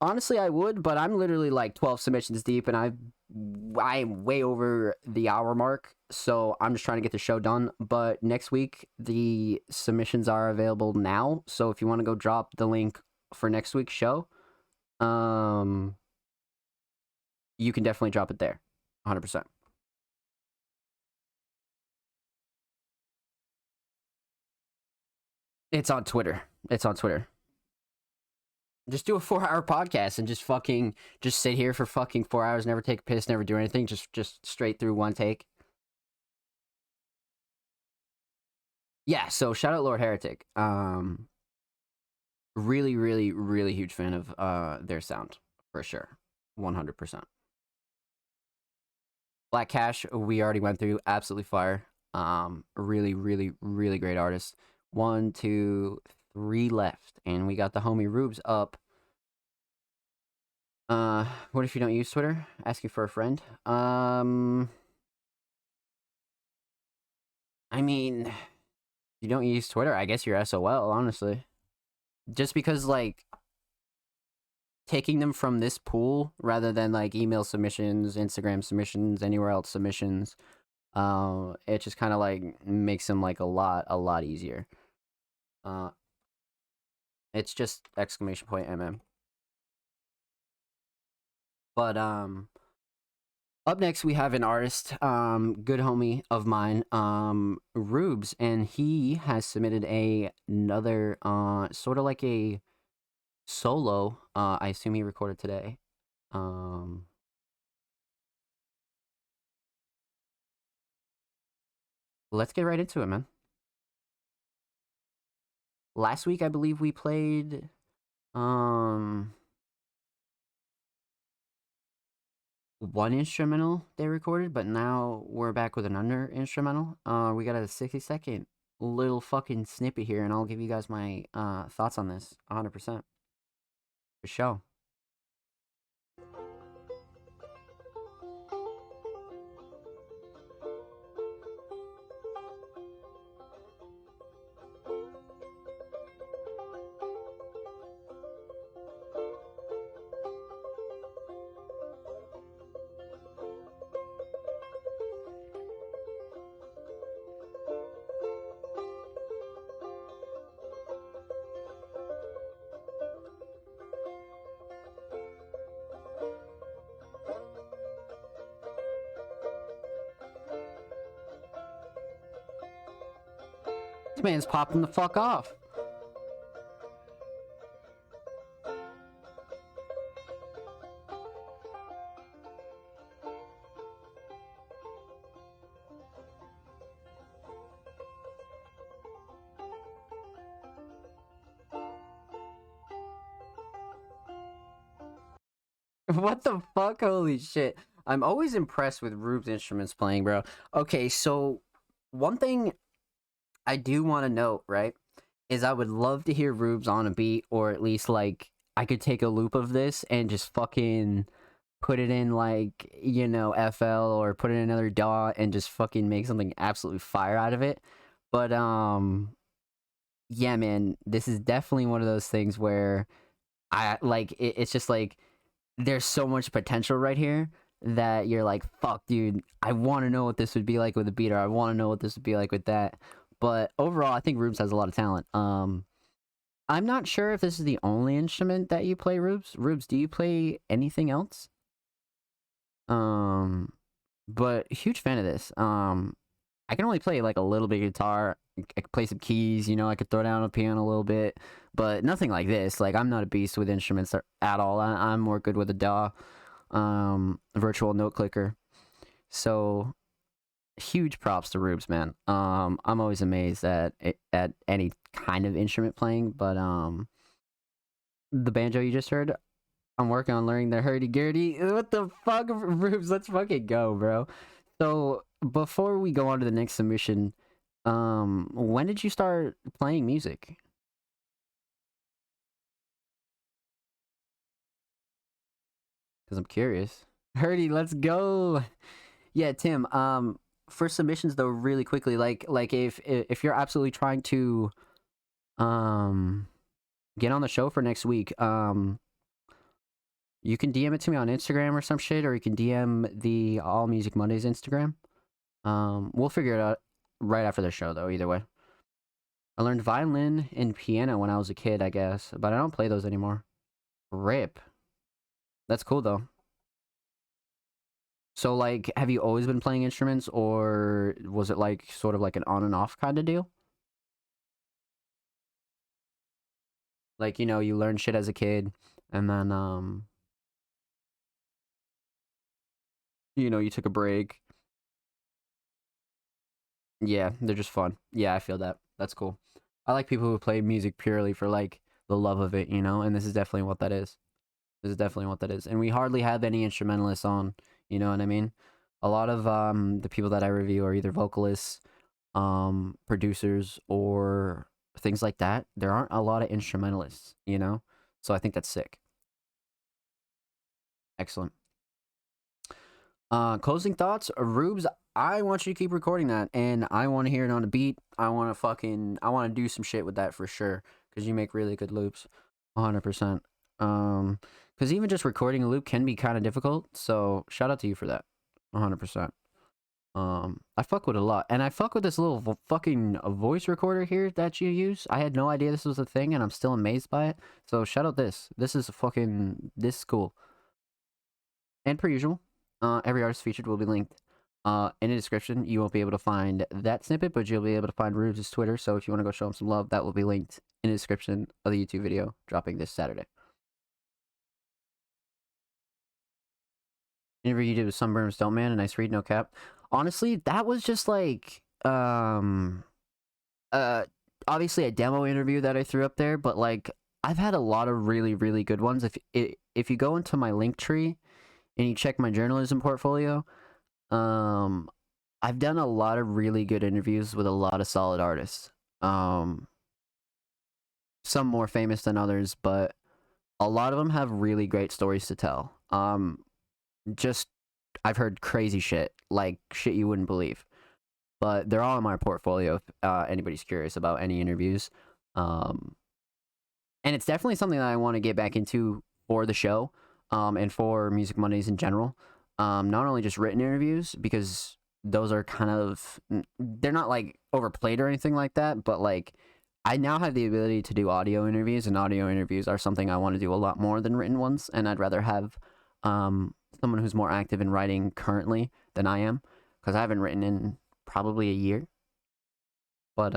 B: Honestly, I would, but I'm literally like 12 submissions deep, and I'm way over the hour mark, so I'm just trying to get the show done. But next week, the submissions are available now, so if you want to go drop the link for next week's show, you can definitely drop it there, 100%. It's on Twitter. It's on Twitter. Just do a 4-hour podcast and just sit here for fucking 4 hours, never take a piss, never do anything, just straight through one take. Yeah, so shout out Lord Heretic. Really, really, really huge fan of their sound for sure, 100%. Black Cash, we already went through, absolutely fire. Really, really, really great artist. 1, 2, 3 left, and we got the homie Rubes up. What if you don't use Twitter? Ask you for a friend. I mean, you don't use Twitter, I guess you're SOL, honestly. Just because, like, taking them from this pool rather than, like, email submissions, Instagram submissions, anywhere else submissions, it just kind of, like, makes them, like, a lot easier. It's just exclamation point MM. But, up next, we have an artist, good homie of mine, Rubes, and he has submitted another, sort of like a solo. I assume he recorded today. Let's get right into it, man. Last week, I believe we played, one instrumental they recorded, but now we're back with another instrumental. We got a 60-second little fucking snippet here, and I'll give you guys my thoughts on this 100%. For sure. man's popping the fuck off. What the fuck? Holy shit. I'm always impressed with Rube's instruments playing, bro. Okay, so one thing I do want to note, right, is I would love to hear Rube's on a beat, or at least, like, I could take a loop of this and just fucking put it in, like, you know, FL, or put it in another DAW and just fucking make something absolutely fire out of it. But, yeah, man, this is definitely one of those things where it's just like, there's so much potential right here that you're like, fuck, dude, I want to know what this would be like with a beat, or I want to know what this would be like with that. But overall, I think Rubes has a lot of talent. I'm not sure if this is the only instrument that you play, Rubes. Rubes, do you play anything else? But huge fan of this. I can only play like a little bit of guitar. I could play some keys, you know, I could throw down a piano a little bit, but nothing like this. Like, I'm not a beast with instruments at all. I'm more good with a DAW, virtual note clicker. So, huge props to Rubes, man. I'm always amazed at any kind of instrument playing, but the banjo you just heard, I'm working on learning the hurdy-gurdy. What the fuck, Rubes? Let's fucking go, bro. So, before we go on to the next submission, when did you start playing music? Because I'm curious. Hurdy, let's go. Yeah, Tim. For submissions though, really quickly, like if you're absolutely trying to get on the show for next week, you can DM it to me on Instagram or some shit, or you can DM the All Music Mondays Instagram. We'll figure it out right after the show, though, either way. I learned violin and piano when I was a kid, I guess, but I don't play those anymore. RIP. That's cool, though. So, like, have you always been playing instruments, or was it, like, sort of like an on and off kind of deal? Like, you know, you learn shit as a kid, and then, you know, you took a break. Yeah, they're just fun. Yeah, I feel that. That's cool. I like people who play music purely for, like, the love of it, you know? And this is definitely what that is. This is definitely what that is. And we hardly have any instrumentalists on, you know what I mean? A lot of the people that I review are either vocalists, producers, or things like that. There aren't a lot of instrumentalists, you know? So I think that's sick. Excellent. Closing thoughts, Rubes. I want you to keep recording that, and I want to hear it on a beat. I want to do some shit with that for sure, because you make really good loops, 100%. Because even just recording a loop can be kind of difficult, so shout out to you for that, 100%. I fuck with it a lot, and I fuck with this little fucking voice recorder here that you use. I had no idea this was a thing, and I'm still amazed by it. So shout out this. This is this is cool. And per usual, every artist featured will be linked in the description. You won't be able to find that snippet, but you'll be able to find Rubes' Twitter. So if you want to go show him some love, that will be linked in the description of the YouTube video dropping this Saturday. Interview you did with Sunburn Stone Man, a nice read, no cap. Honestly, that was just like obviously a demo interview that I threw up there, but like I've had a lot of really, really good ones. If you go into my link tree and you check my journalism portfolio, I've done a lot of really good interviews with a lot of solid artists. Some more famous than others, but a lot of them have really great stories to tell. Just I've heard crazy shit, like shit you wouldn't believe. But they're all in my portfolio if anybody's curious about any interviews. And it's definitely something that I want to get back into for the show, and for Music Mondays in general. Not only just written interviews, because those are kind of, they're not like overplayed or anything like that, but like I now have the ability to do audio interviews, and audio interviews are something I want to do a lot more than written ones, and I'd rather have someone who's more active in writing currently than I am, because I haven't written in probably a year. But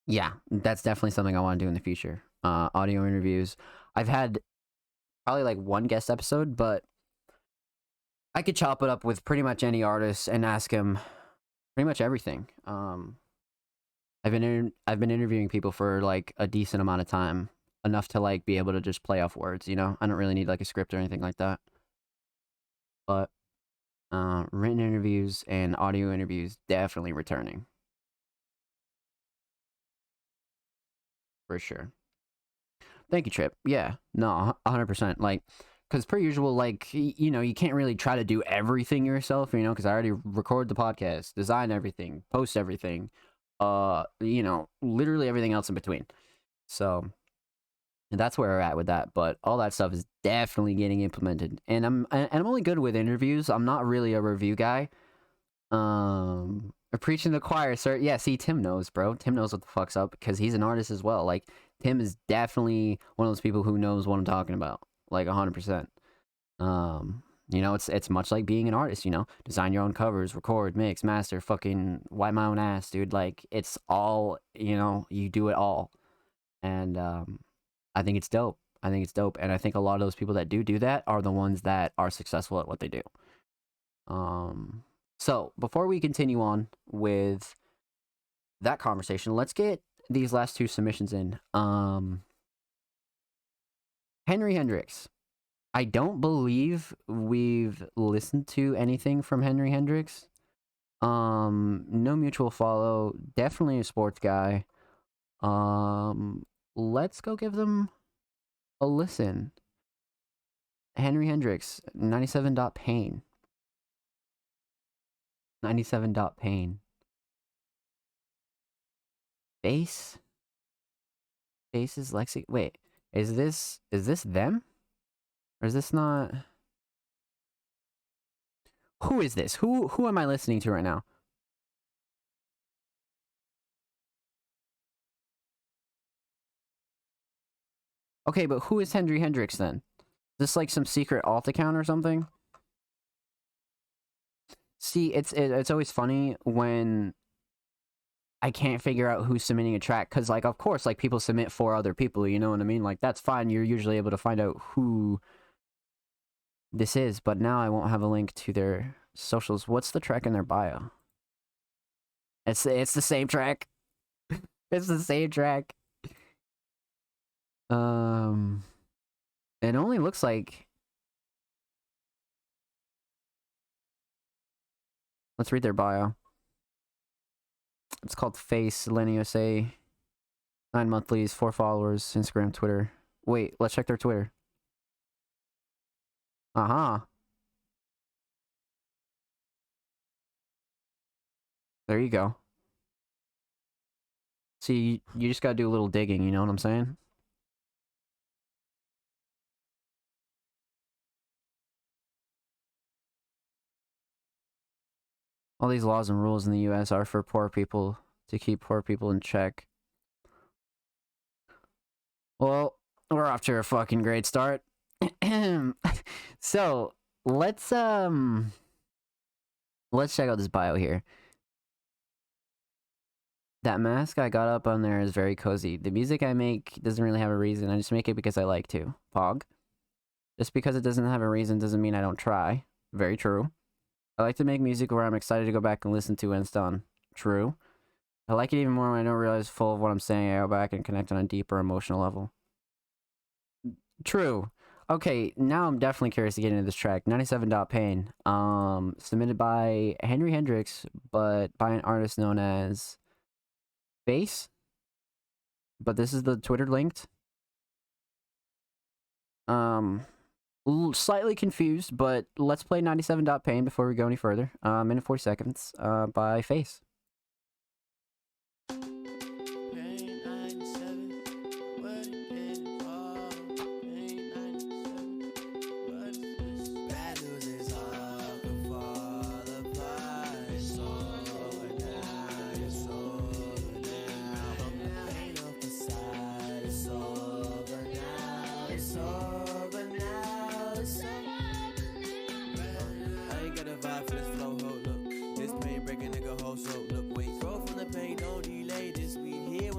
B: Yeah, that's definitely something I want to do in the future. Audio interviews. I've had probably like one guest episode, but I could chop it up with pretty much any artist and ask him pretty much everything. I've been interviewing people for like a decent amount of time, enough to like be able to just play off words. You know, I don't really need like a script or anything like that. But written interviews and audio interviews definitely returning for sure. Thank you, Trip. Yeah, no, 100%. Like, because per usual, like, you know, you can't really try to do everything yourself, you know, because I already record the podcast, design everything, post everything, you know, literally everything else in between. So that's where we're at with that. But all that stuff is definitely getting implemented, and I'm only good with interviews. I'm not really a review guy. Preaching the choir, sir. Yeah, see, Tim knows, bro. Tim knows what the fuck's up because he's an artist as well. Like, Tim is definitely one of those people who knows what I'm talking about, like 100%. You know, it's much like being an artist. You know, design your own covers, record, mix, master, fucking wipe my own ass, dude. Like, it's all, you know, you do it all, and I think it's dope. I think it's dope, and I think a lot of those people that do that are the ones that are successful at what they do. So before we continue on with that conversation, let's get these last two submissions in. Henry Hendrix. I don't believe we've listened to anything from Henry Hendrix. No mutual follow. Definitely a sports guy. Let's go give them a listen. Henry Hendrix, 97.pain. 97.pain. Bass? Bass is Lexi. Wait, is this them? Or is this not? Who is this? Who am I listening to right now? Okay, but who is Henry Hendrix then? Is this like some secret alt account or something? See, it's always funny when I can't figure out who's submitting a track, because, like, of course, like, people submit for other people, you know what I mean? Like, that's fine. You're usually able to find out who this is, but now I won't have a link to their socials. What's the track in their bio? It's the same track. It's the same track. It only looks like... Let's read their bio. It's called Face, Lenny USA, 9 monthlies, 4 followers, Instagram, Twitter. Wait, let's check their Twitter. Uh-huh. There you go. See, you just gotta do a little digging, you know what I'm saying? All these laws and rules in the US are for poor people, to keep poor people in check. Well, we're off to a fucking great start. So, let's check out this bio here. That mask I got up on there is very cozy. The music I make doesn't really have a reason. I just make it because I like to. Pog. Just because it doesn't have a reason doesn't mean I don't try. Very true. I like to make music where I'm excited to go back and listen to when it's done. True. I like it even more when I don't realize full of what I'm saying. I go back and connect on a deeper emotional level. True. Okay, now I'm definitely curious to get into this track. 97.pain. Submitted by Henry Hendrix, but by an artist known as Bass. But this is the Twitter linked. Slightly confused, but let's play 97.pain before we go any further. Minute 40 seconds, by Face.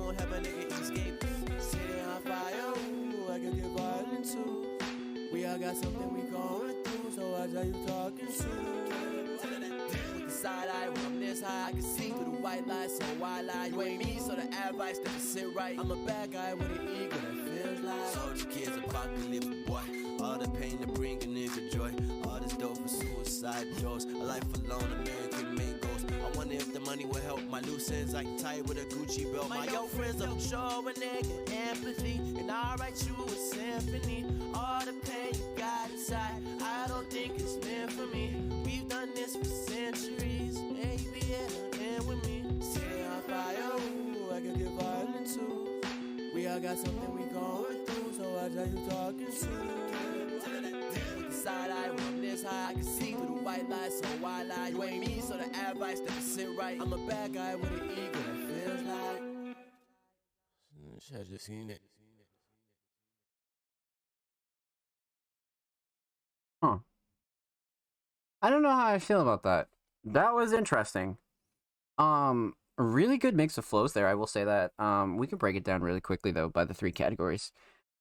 D: don't have a nigga escape. City on fire, ooh, I can get violent too. We all got something we going through, so watch how you talking to. Side eye when I'm this high, I can see through the white light, so why lie? You ain't me, so the advice doesn't sit right. I'm a bad guy with an ego that feels like soldier kids, apocalypse boy. All the pain to bring a nigga joy. All this dope for suicide doors. A life alone, a man can make ghosts. I wonder if the money will help my loose ends. I can tie it with a Gucci belt. My yo friends don't show a nigga empathy, and I write you a symphony. All the pain you got inside, I don't think it's meant for me. We've done this for centuries. Maybe it'll end with me. City on fire, ooh, I can get violent too. We all got something we going through, so watch how you talking to. Side eye when I'm this high, I can see through the white light, so why lie? You ain't me, so the advice doesn't sit right. I'm a bad guy with an ego that feels like I just seen it.
B: Huh. I don't know how I feel about that. That was interesting. Really good mix of flows there, I will say that. We can break it down really quickly though by the three categories.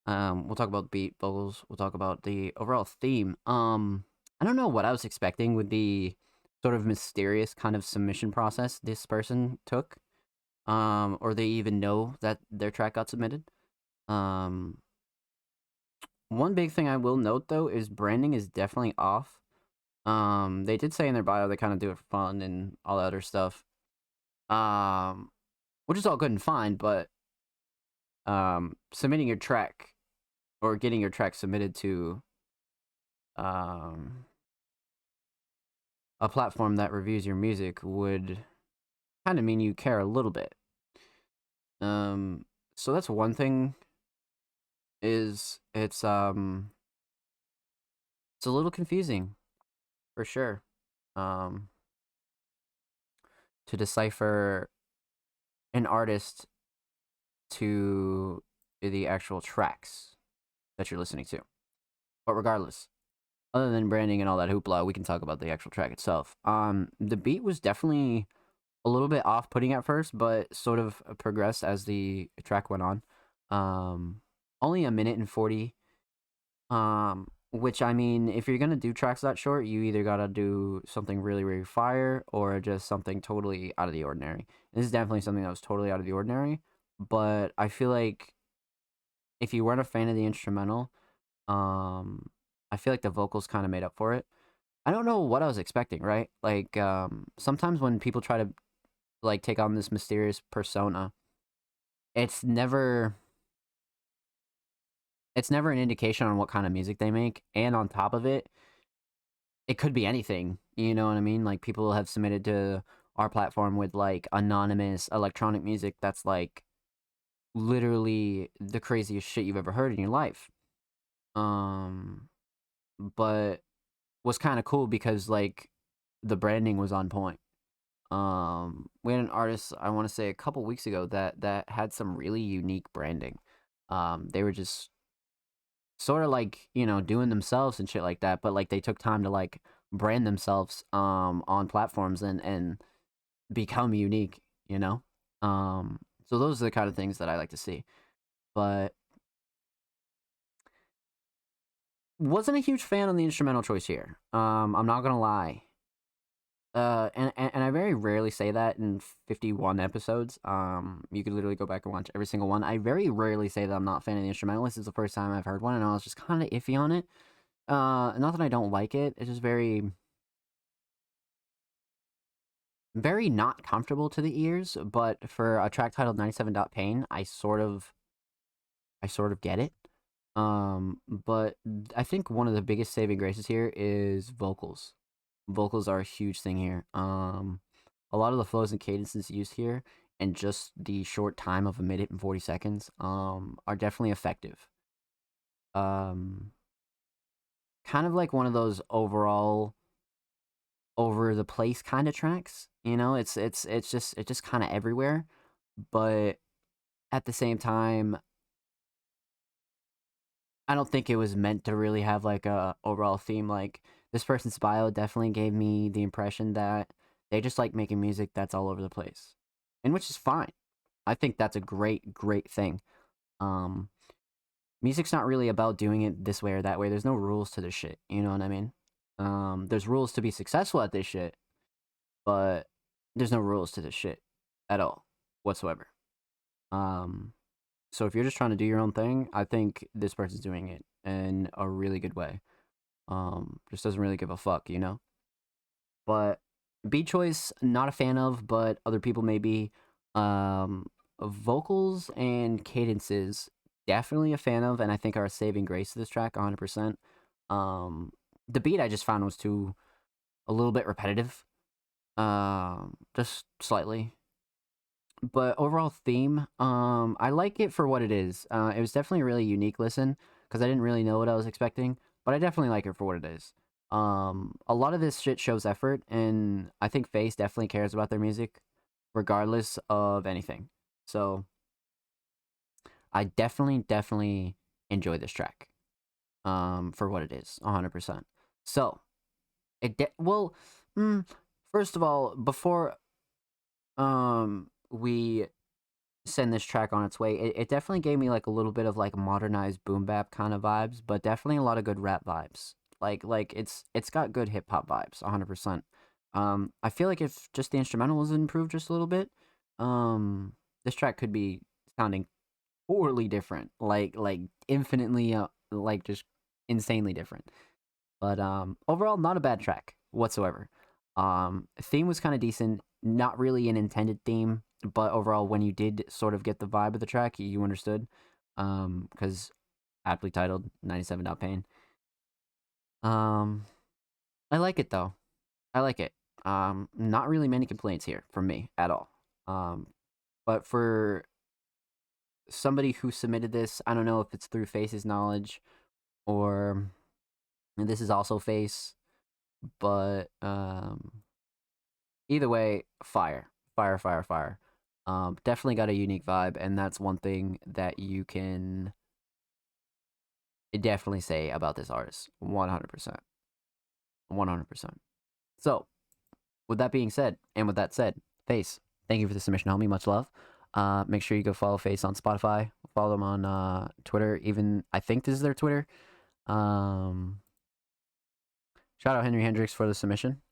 B: We'll talk about beat, vocals, we'll talk about the overall theme. I don't know what I was expecting with the sort of mysterious kind of submission process this person took. Or they even know that their track got submitted. One big thing I will note though is branding is definitely off. They did say in their bio they kind of do it for fun and all that other stuff. Which is all good and fine, but submitting your track or getting your track submitted to a platform that reviews your music would kind of mean you care a little bit. So that's one thing. It's a little confusing, for sure. To decipher an artist to the actual tracks that you're listening to. But regardless, other than branding and all that hoopla, we can talk about the actual track itself. The beat was definitely a little bit off-putting at first, but sort of progressed as the track went on. Only a minute and 40. Which, I mean, if you're gonna do tracks that short, you either gotta do something really, really fire or just something totally out of the ordinary. This is definitely something that was totally out of the ordinary, but I feel like if you weren't a fan of the instrumental, I feel like the vocals kind of made up for it. I don't know what I was expecting, right? Like, sometimes when people try to, like, take on this mysterious persona, it's never an indication on what kind of music they make, and on top of it, it could be anything, you know what I mean? Like, people have submitted to our platform with, like, anonymous electronic music that's, like, literally the craziest shit you've ever heard in your life. But was kind of cool because, like, the branding was on point. We had an artist, I want to say a couple weeks ago, that had some really unique branding. They were just sort of like, you know, doing themselves and shit like that, but like they took time to like brand themselves on platforms and become unique, you know? So those are the kind of things that I like to see. But wasn't a huge fan on the instrumental choice here. I'm not gonna lie. And I very rarely say that in 51 episodes. You could literally go back and watch every single one. I very rarely say that I'm not a fan of the instrumental. This is the first time I've heard one, and I was just kind of iffy on it. Not that I don't like it. It's just very, very not comfortable to the ears. But for a track titled 97 Dot Pain, I sort of get it. But I think one of the biggest saving graces here is vocals. Vocals are a huge thing here. A lot of the flows and cadences used here, and just the short time of a minute and 40 seconds, are definitely effective. Kind of like one of those overall over the place kind of tracks. You know, it's just kind of everywhere, but at the same time, I don't think it was meant to really have like a overall theme. Like, this person's bio definitely gave me the impression that they just like making music that's all over the place, and which is fine. I think that's a great thing. Music's not really about doing it this way or that way. There's no rules to this shit. You know what I mean? There's rules to be successful at this shit, but there's no rules to this shit at all whatsoever. So if you're just trying to do your own thing, I think this person's doing it in a really good way. Just doesn't really give a fuck, you know? But Beat Choice, not a fan of, but other people may be. Vocals and cadences, definitely a fan of, and I think are a saving grace to this track 100%. The beat I just found was a little bit repetitive. Just slightly. But overall theme, I like it for what it is. It was definitely a really unique listen because I didn't really know what I was expecting, but I definitely like it for what it is. A lot of this shit shows effort, and I think Face definitely cares about their music, regardless of anything. So I definitely enjoy this track, for what it is, 100%. So first of all, before we send this track on its way, it definitely gave me like a little bit of like modernized boom bap kind of vibes, but definitely a lot of good rap vibes. Like it's got good hip hop vibes, 100%. I feel like if just the instrumental was improved just a little bit, this track could be sounding totally different, like infinitely, like just insanely different. But overall, not a bad track whatsoever. Theme was kind of decent, not really an intended theme, but overall, when you did sort of get the vibe of the track, you understood. Because aptly titled 97 Dot Pain. I like it though. I like it. Not really many complaints here from me at all. But for somebody who submitted this, I don't know if it's through Face's knowledge or this is also Face, but either way, fire. Definitely got a unique vibe, and that's one thing that you can definitely say about this artist. 100%. 100%. So, with that being said, and with that said, Face, thank you for the submission, homie. Much love. Make sure you go follow Face on Spotify. Follow them on Twitter. Even I think this is their Twitter. Shout out Henry Hendricks for the submission.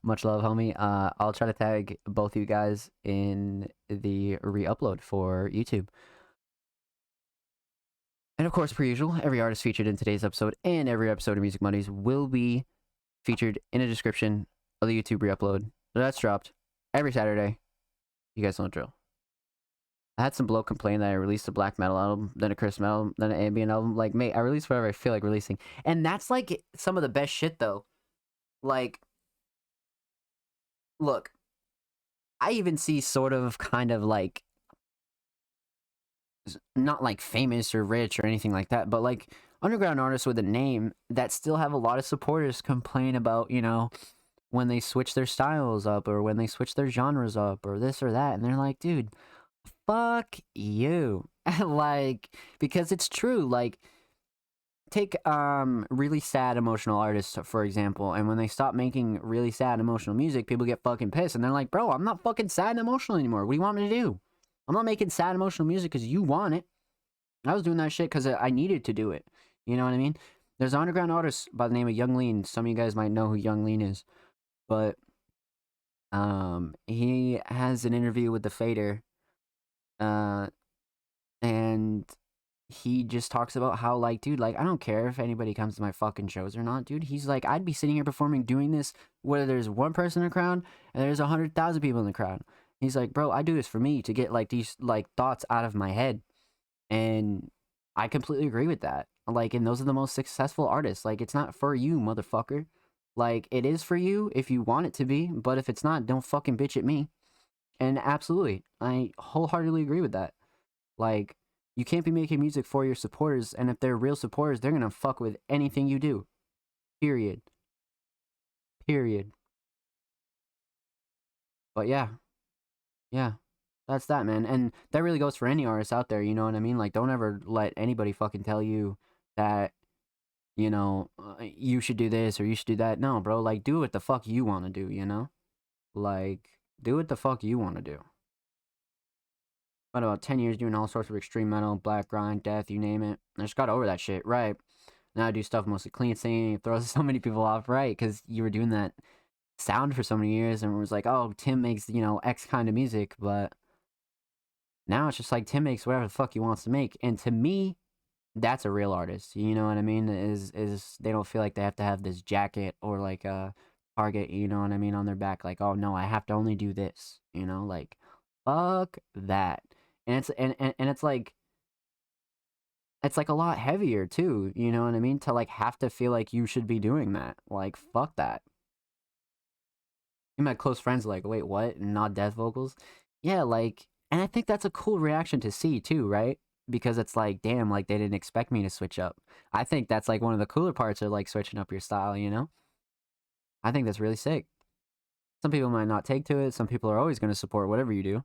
B: Much love, homie. I'll try to tag both you guys in the re-upload for YouTube. And of course, per usual, every artist featured in today's episode and every episode of Music Mondays will be featured in a description of the YouTube re-upload that's dropped every Saturday. You guys don't drill. I had some bloke complain that I released a black metal album, then a Christmas album, then an ambient album. Like, mate, I release whatever I feel like releasing. And that's, like, some of the best shit, though. Like, look, I even see sort of kind of, like, not, like, famous or rich or anything like that, but, like, underground artists with a name that still have a lot of supporters complain about, you know, when they switch their styles up or when they switch their genres up or this or that. And they're like, dude, fuck you. Like, because it's true. Like, take really sad emotional artists for example, and when they stop making really sad emotional music, people get fucking pissed and they're like, bro, I'm not fucking sad and emotional anymore. What do you want me to do? I'm not making sad emotional music because you want it. I was doing that shit because I needed to do it. You know what I mean? There's an underground artist by the name of Young Lean. Some of you guys might know who Young Lean is, but he has an interview with the Fader, and he just talks about how, like, dude, like, I don't care if anybody comes to my fucking shows or not, dude. He's like, I'd be sitting here performing, doing this, whether there's one person in the crowd and there's 100,000 people in the crowd. He's like, bro, I do this for me to get, like, these, like, thoughts out of my head. And I completely agree with that. Like, and those are the most successful artists. Like, it's not for you, motherfucker. Like, it is for you if you want it to be, but if it's not, don't fucking bitch at me. And absolutely, I wholeheartedly agree with that. Like, you can't be making music for your supporters, and if they're real supporters, they're gonna fuck with anything you do. Period. But yeah. That's that, man. And that really goes for any artist out there, you know what I mean? Like, don't ever let anybody fucking tell you that, you know, you should do this or you should do that. No, bro, like, do what the fuck you want to do, you know? Like, do what the fuck you want to do. Spent about 10 years doing all sorts of extreme metal, black grind, death, you name it. I just got over that shit, right? Now I do stuff mostly clean singing. It throws so many people off, right? Because you were doing that sound for so many years and it was like, oh, Tim makes, X kind of music, but now it's just like Tim makes whatever the fuck he wants to make. And to me, that's a real artist. You know what I mean? Is they don't feel like they have to have this jacket or like a target, you know what I mean, on their back. Like, oh no, I have to only do this. Like fuck that. And it's like a lot heavier too. You know what I mean? To like have to feel like you should be doing that. Like fuck that. My close friends like, wait, what? Not death vocals? Yeah, like, and I think that's a cool reaction to see too, right? Because it's like, damn, like they didn't expect me to switch up. I think that's like one of the cooler parts of like switching up your style, I think that's really sick. Some people might not take to it. Some people are always going to support whatever you do.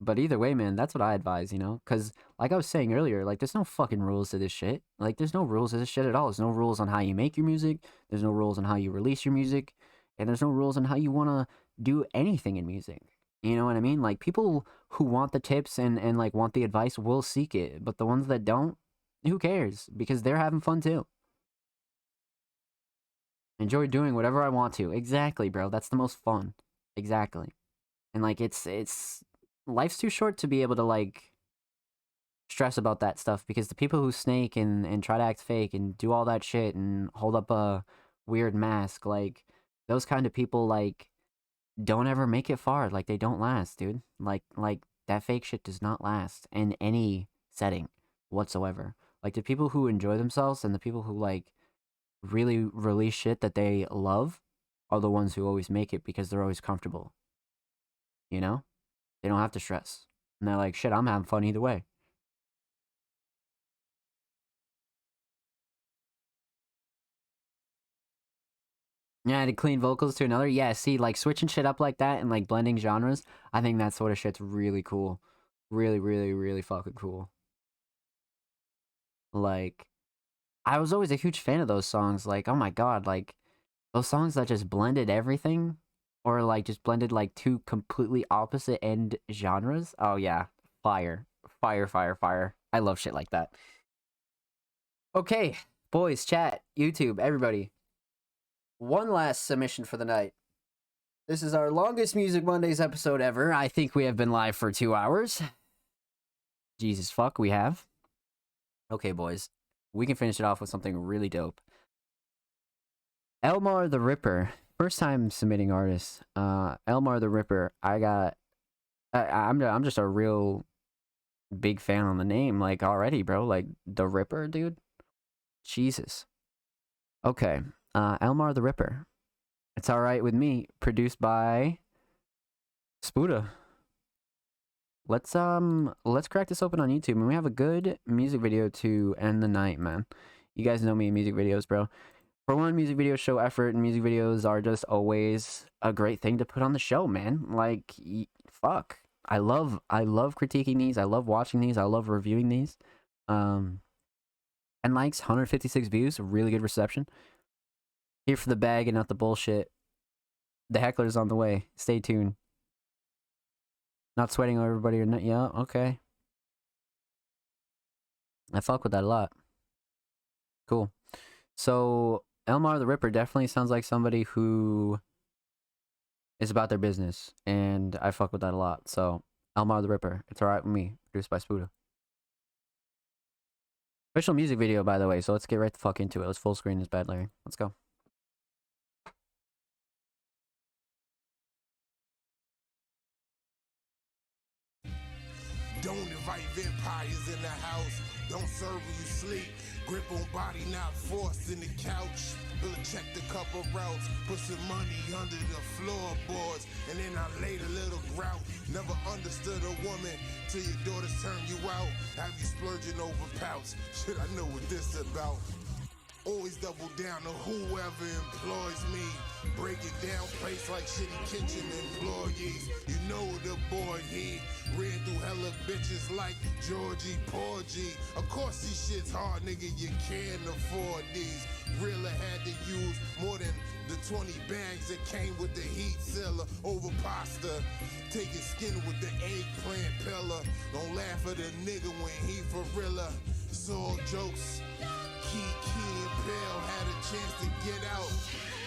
B: But either way, man, that's what I advise, because like I was saying earlier, like there's no fucking rules to this shit. Like there's no rules to this shit at all. There's no rules on how you make your music. There's no rules on how you release your music. And there's no rules on how you want to do anything in music. You know what I mean? Like people who want the tips and like want the advice will seek it. But the ones that don't, who cares? Because they're having fun too. Enjoy doing whatever I want to. Exactly, bro. That's the most fun. Exactly. And like it's life's too short to be able to like stress about that stuff, because the people who snake and try to act fake and do all that shit and hold up a weird mask, like those kind of people like don't ever make it far. Like they don't last, dude. Like that fake shit does not last in any setting whatsoever. Like the people who enjoy themselves and the people who like really release shit that they love are the ones who always make it because they're always comfortable. They don't have to stress. And they're like, shit, I'm having fun either way. Yeah, to clean vocals to another. Yeah, see, like switching shit up like that and like blending genres, I think that sort of shit's really cool. Really, really, really fucking cool. Like, I was always a huge fan of those songs. Like, oh my god, like those songs that just blended everything, or like just blended like two completely opposite end genres. Oh yeah, fire, fire, fire, fire. I love shit like that. Okay, boys, chat, YouTube, everybody. One last submission for the night. This is our longest Music Mondays episode ever. I think we have been live for 2 hours. Jesus fuck, we have. Okay, boys. We can finish it off with something really dope. Elmar the Ripper. First time submitting artist. Elmar the Ripper. I'm just a real big fan on the name, like already, bro. Like the Ripper, dude. Jesus. Okay. Elmar the Ripper. It's Alright With Me, produced by Spuda. Let's crack this open on YouTube, and we have a good music video to end the night, man. You guys know me in music videos, bro. For one, music videos show effort, and music videos are just always a great thing to put on the show, man. Like, fuck. I love critiquing these. I love watching these. I love reviewing these. 10 likes, 156 views, really good reception. Here for the bag and not the bullshit. The heckler's on the way. Stay tuned. Not sweating on everybody or not. Yeah, okay. I fuck with that a lot. Cool. So, Elmar the Ripper definitely sounds like somebody who is about their business. And I fuck with that a lot. So, Elmar the Ripper. It's Alright With Me. Produced by Spuda. Official music video, by the way. So, let's get right the fuck into it. Let's full screen this bad, Larry. Let's go.
E: Don't invite vampires in the house. Don't serve when you sleep. Grip on body, not forced in the couch. Bill check the couple routes. Put some money under the floorboards. And then I laid a little grout. Never understood a woman till your daughters turn you out. Have you splurging over pouts? Shit, I know what this about. Always double down to whoever employs me. Breaking down place like shitty kitchen employees. You know the boy, he ran through hella bitches like Georgie Porgy. Of course these shit's hard, nigga, you can't afford these. Really had to use more than the 20 bags that came with the heat sealer over pasta. Taking skin with the eggplant pillar. Don't laugh at a nigga when he for realer. It's all jokes. Key and Pale had a chance to get out.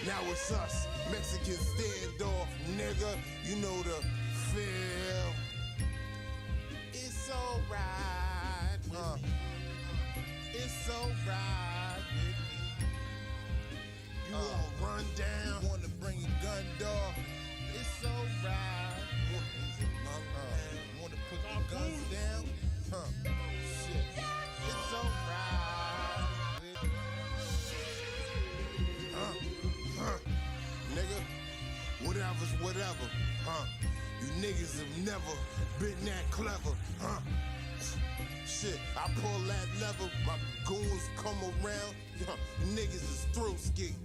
E: Now it's us, Mexican standoff, nigga. You know the feel. It's alright. It's alright with me. You wanna run down? You wanna bring a gun, dog? It's alright. Wanna put the guns down? Shit. It's alright. Nigga, whatever's whatever, you niggas have never been that clever, Shit, I pull that lever, my goons come around, niggas is through ski,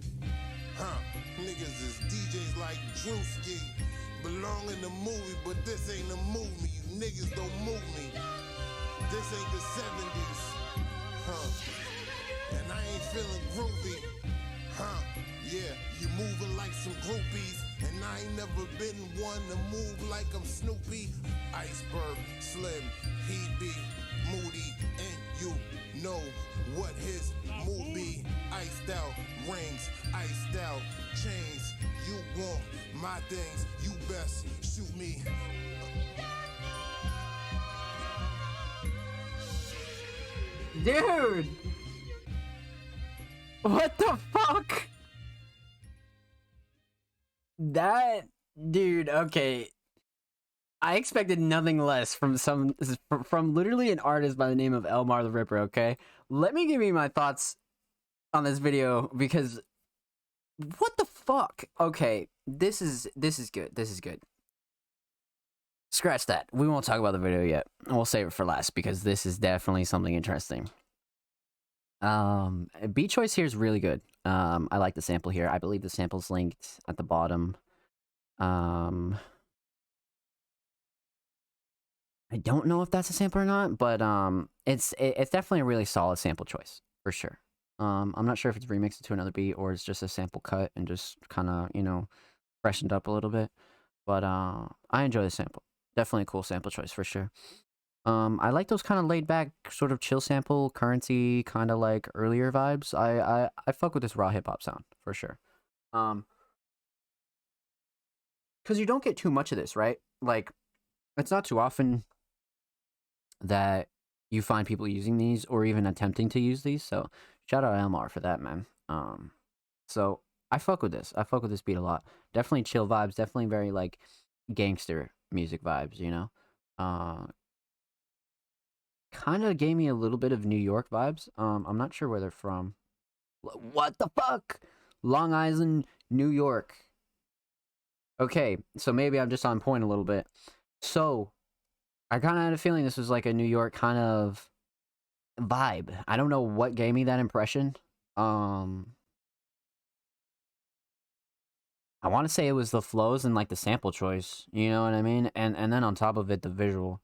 E: Niggas is DJs like Drewski, belong in the movie, but this ain't a movie, you niggas don't move me. This ain't the 70s, and I ain't feeling groovy, Yeah, you moving like some groupies, and I ain't never been one to move like I'm Snoopy. Iceberg, Slim, he be moody, and you know what his move be. Iced out rings, iced out chains. You want my things, you best shoot me.
B: Dude! What the fuck? That dude, okay. I expected nothing less from literally an artist by the name of Elmar the Ripper, okay? Let me give you my thoughts on this video because what the fuck? Okay, this is good. This is good. Scratch that. We won't talk about the video yet. We'll save it for last because this is definitely something interesting. Beat choice here is really good. I like the sample here. I believe the sample's linked at the bottom. I don't know if that's a sample or not, but it's definitely a really solid sample choice for sure. I'm not sure if it's remixed to another beat or it's just a sample cut and just kind of, you know, freshened up a little bit. But I enjoy the sample. Definitely a cool sample choice for sure. I like those kind of laid back, sort of chill sample, currency, kind of like earlier vibes. I fuck with this raw hip hop sound for sure. Because you don't get too much of this, right? Like, it's not too often that you find people using these or even attempting to use these. So shout out Elmar for that, man. So I fuck with this. I fuck with this beat a lot. Definitely chill vibes. Definitely very like gangster music vibes, you know? Kind of gave me a little bit of New York vibes. I'm not sure where they're from. What the fuck? Long Island, New York. Okay, so maybe I'm just on point a little bit. So, I kind of had a feeling this was like a New York kind of vibe. I don't know what gave me that impression. I want to say it was the flows and like the sample choice, you know what I mean? And then on top of it, the visual.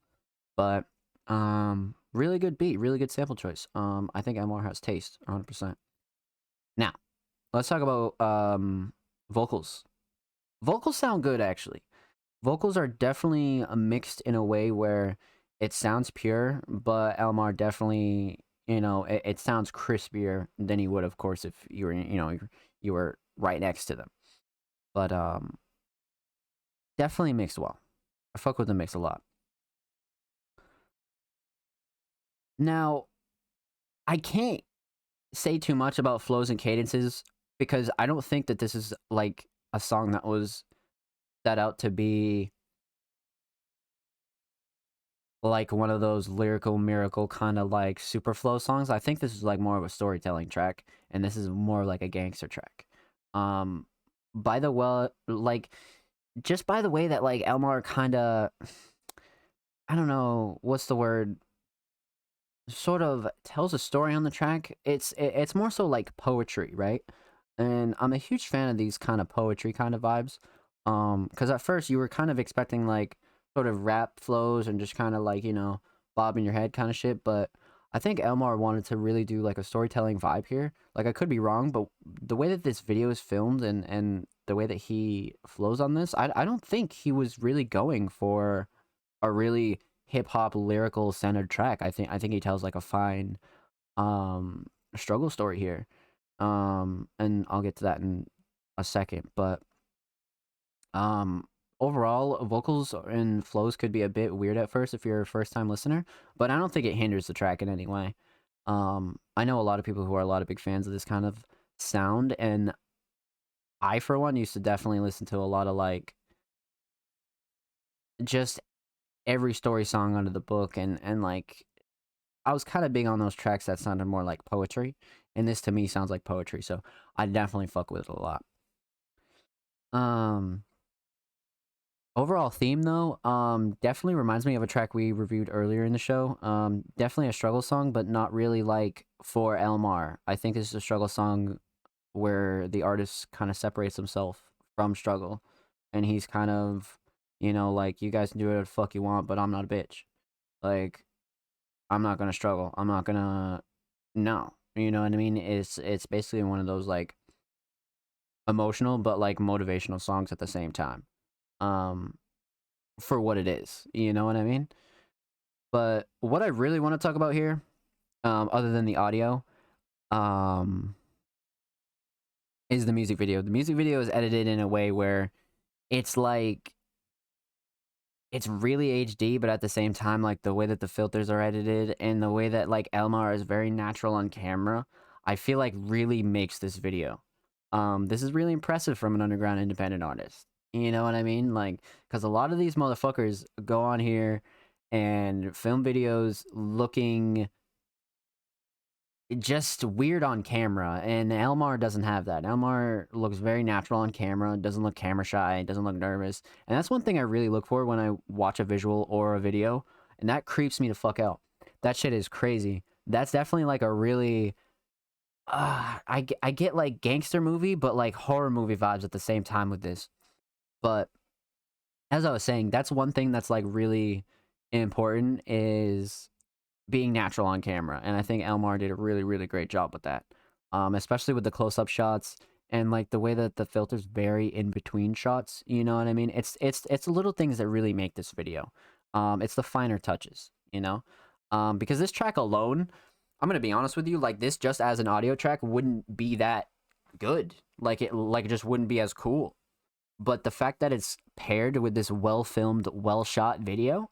B: But really good beat, really good sample choice. I think MR has taste, 100%. Now, let's talk about vocals. Vocals sound good, actually. Vocals are definitely mixed in a way where it sounds pure, but Elmar definitely, you know, it sounds crispier than he would, of course, if you were, you know, you were right next to them. But definitely mixed well. I fuck with the mix a lot. Now, I can't say too much about flows and cadences because I don't think that this is like a song that was set out to be like one of those lyrical miracle kind of like super flow songs. I think this is like more of a storytelling track, and this is more like a gangster track. By the well, like just by the way that like Elmar kind of, I don't know what's the word. sort of tells a story on the track. It's more so like poetry, right? And I'm a huge fan of these kind of poetry kind of vibes. Because at first you were kind of expecting like sort of rap flows and just kind of like, you know, bobbing your head kind of shit, but I think Elmar wanted to really do like a storytelling vibe here. Like I could be wrong, but the way that this video is filmed and the way that he flows on this, I don't think he was really going for a really hip hop lyrical centered track. I think he tells like a fine um struggle story here. And I'll get to that in a second, but um overall vocals and flows could be a bit weird at first if you're a first time listener, but I don't think it hinders the track in any way. I know a lot of people who are a lot of big fans of this kind of sound, and I for one used to definitely listen to a lot of like just every story song under the book, and like I was kind of big on those tracks that sounded more like poetry, and this to me sounds like poetry, so I definitely fuck with it a lot. Um Overall theme though, definitely reminds me of a track we reviewed earlier in the show. Definitely a struggle song, but not really like for Elmar. I think this is a struggle song where the artist kind of separates himself from struggle, and he's kind of, you know, like you guys can do whatever the fuck you want, but I'm not a bitch. Like I'm not gonna struggle. I'm not gonna no. You know what I mean? It's basically one of those like emotional but like motivational songs at the same time. Um for what it is. You know what I mean? But what I really want to talk about here, other than the audio, um, is the music video. The music video is edited in a way where it's like it's really HD, but at the same time, like the way that the filters are edited and the way that like Elmar is very natural on camera, I feel like really makes this video. This is really impressive from an underground independent artist. You know what I mean? Like, because a lot of these motherfuckers go on here and film videos looking just weird on camera, and Elmar doesn't have that. Elmar looks very natural on camera, doesn't look camera shy, doesn't look nervous, and that's one thing I really look for when I watch a visual or a video, and that creeps me the fuck out. That shit is crazy. That's definitely like a really I get like gangster movie but like horror movie vibes at the same time with this. But as I was saying, that's one thing that's like really important is being natural on camera, and I think Elmar did a really really great job with that. Especially with the close up shots and like the way that the filters vary in between shots. You know what I mean? It's the little things that really make this video. It's the finer touches. You know, because this track alone, I'm gonna be honest with you, like this just as an audio track wouldn't be that good. Like it just wouldn't be as cool. But the fact that it's paired with this well filmed, well shot video,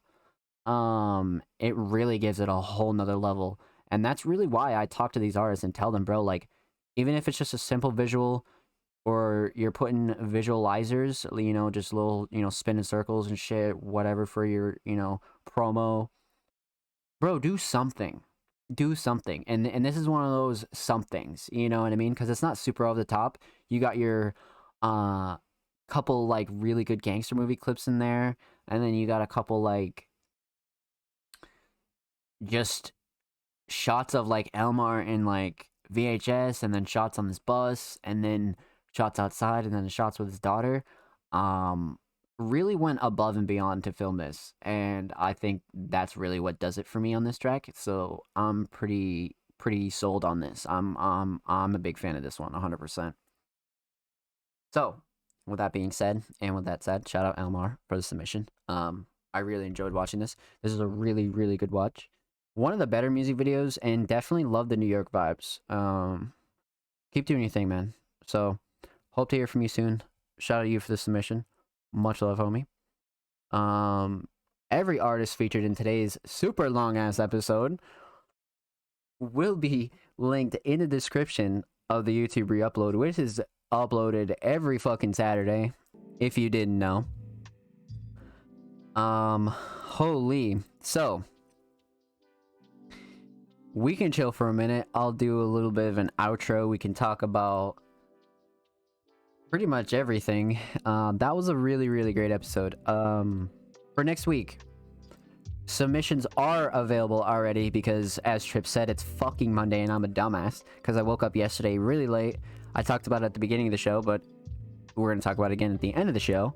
B: it really gives it a whole nother level. And that's really why I talk to these artists and tell them, bro, like, even if it's just a simple visual or you're putting visualizers, you know, just little, you know, spinning circles and shit, whatever for your, you know, promo, bro, do something. Do something. And this is one of those somethings, you know what I mean? Because it's not super over the top. You got your couple like really good gangster movie clips in there, and then you got a couple like just shots of like Elmar in like VHS, and then shots on this bus, and then shots outside, and then shots with his daughter. Really went above and beyond to film this, and I think that's really what does it for me on this track. So I'm pretty sold on this. I'm a big fan of this one, 100%. So with that being said, and with that said, shout out Elmar for the submission. I really enjoyed watching this. This is a really really good watch. One of the better music videos, and definitely love the New York vibes. Keep doing your thing, man. So hope to hear from you soon. Shout out to you for the submission. Much love, homie. Every artist featured in today's super long ass episode will be linked in the description of the YouTube re-upload, which is uploaded every fucking Saturday, if you didn't know. Holy. So we can chill for a minute. I'll do a little bit of an outro. We can talk about pretty much everything. That was a really really great episode. For next week, Submissions are available already because, as Trip said, it's fucking Monday and I'm a dumbass because I woke up yesterday really late. I talked about it at the beginning of the show, but we're going to talk about it again at the end of the show.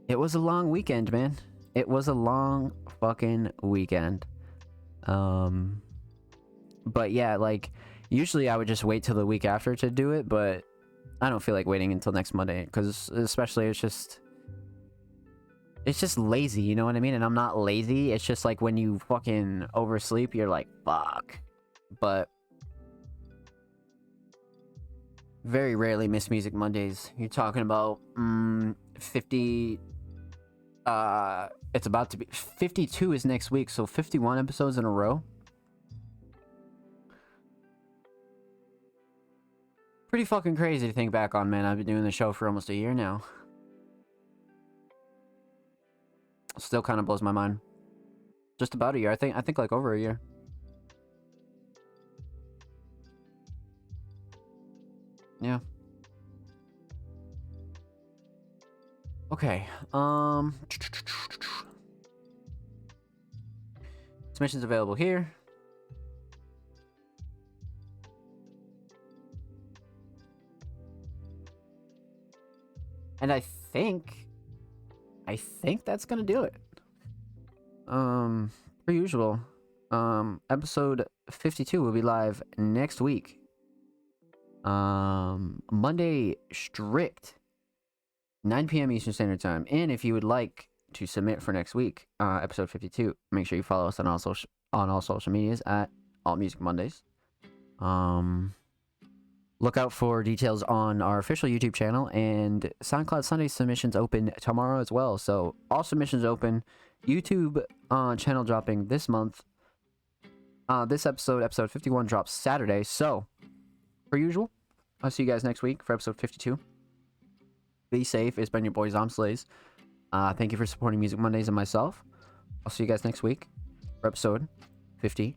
B: It was a long weekend, man. It was a long fucking weekend. But yeah, like, usually I would just wait till the week after to do it, but I don't feel like waiting until next Monday, because especially it's just lazy, you know what I mean? And I'm not lazy, it's just like when you fucking oversleep, you're like, fuck. But very rarely miss Music Mondays. You're talking about 50, it's about to be 52 is next week, so 51 episodes in a row. Pretty fucking crazy to think back on, man. I've been doing the show for almost a year now. Still kind of blows my mind. Just about a year. I think like over a year. Yeah. Okay. Submissions available here. And I think that's gonna do it. Per usual, episode 52 will be live next week. Monday strict 9 p.m. Eastern Standard Time. And if you would like to submit for next week, episode 52, make sure you follow us on all social medias at All Music Mondays. Look out for details on our official YouTube channel, and SoundCloud Sunday submissions open tomorrow as well. So all submissions open. YouTube channel dropping this month. This episode 51, drops Saturday. So, per usual, I'll see you guys next week for episode 52. Be safe. It's been your boy Zomb Slays. Thank you for supporting Music Mondays and myself. I'll see you guys next week for episode 52.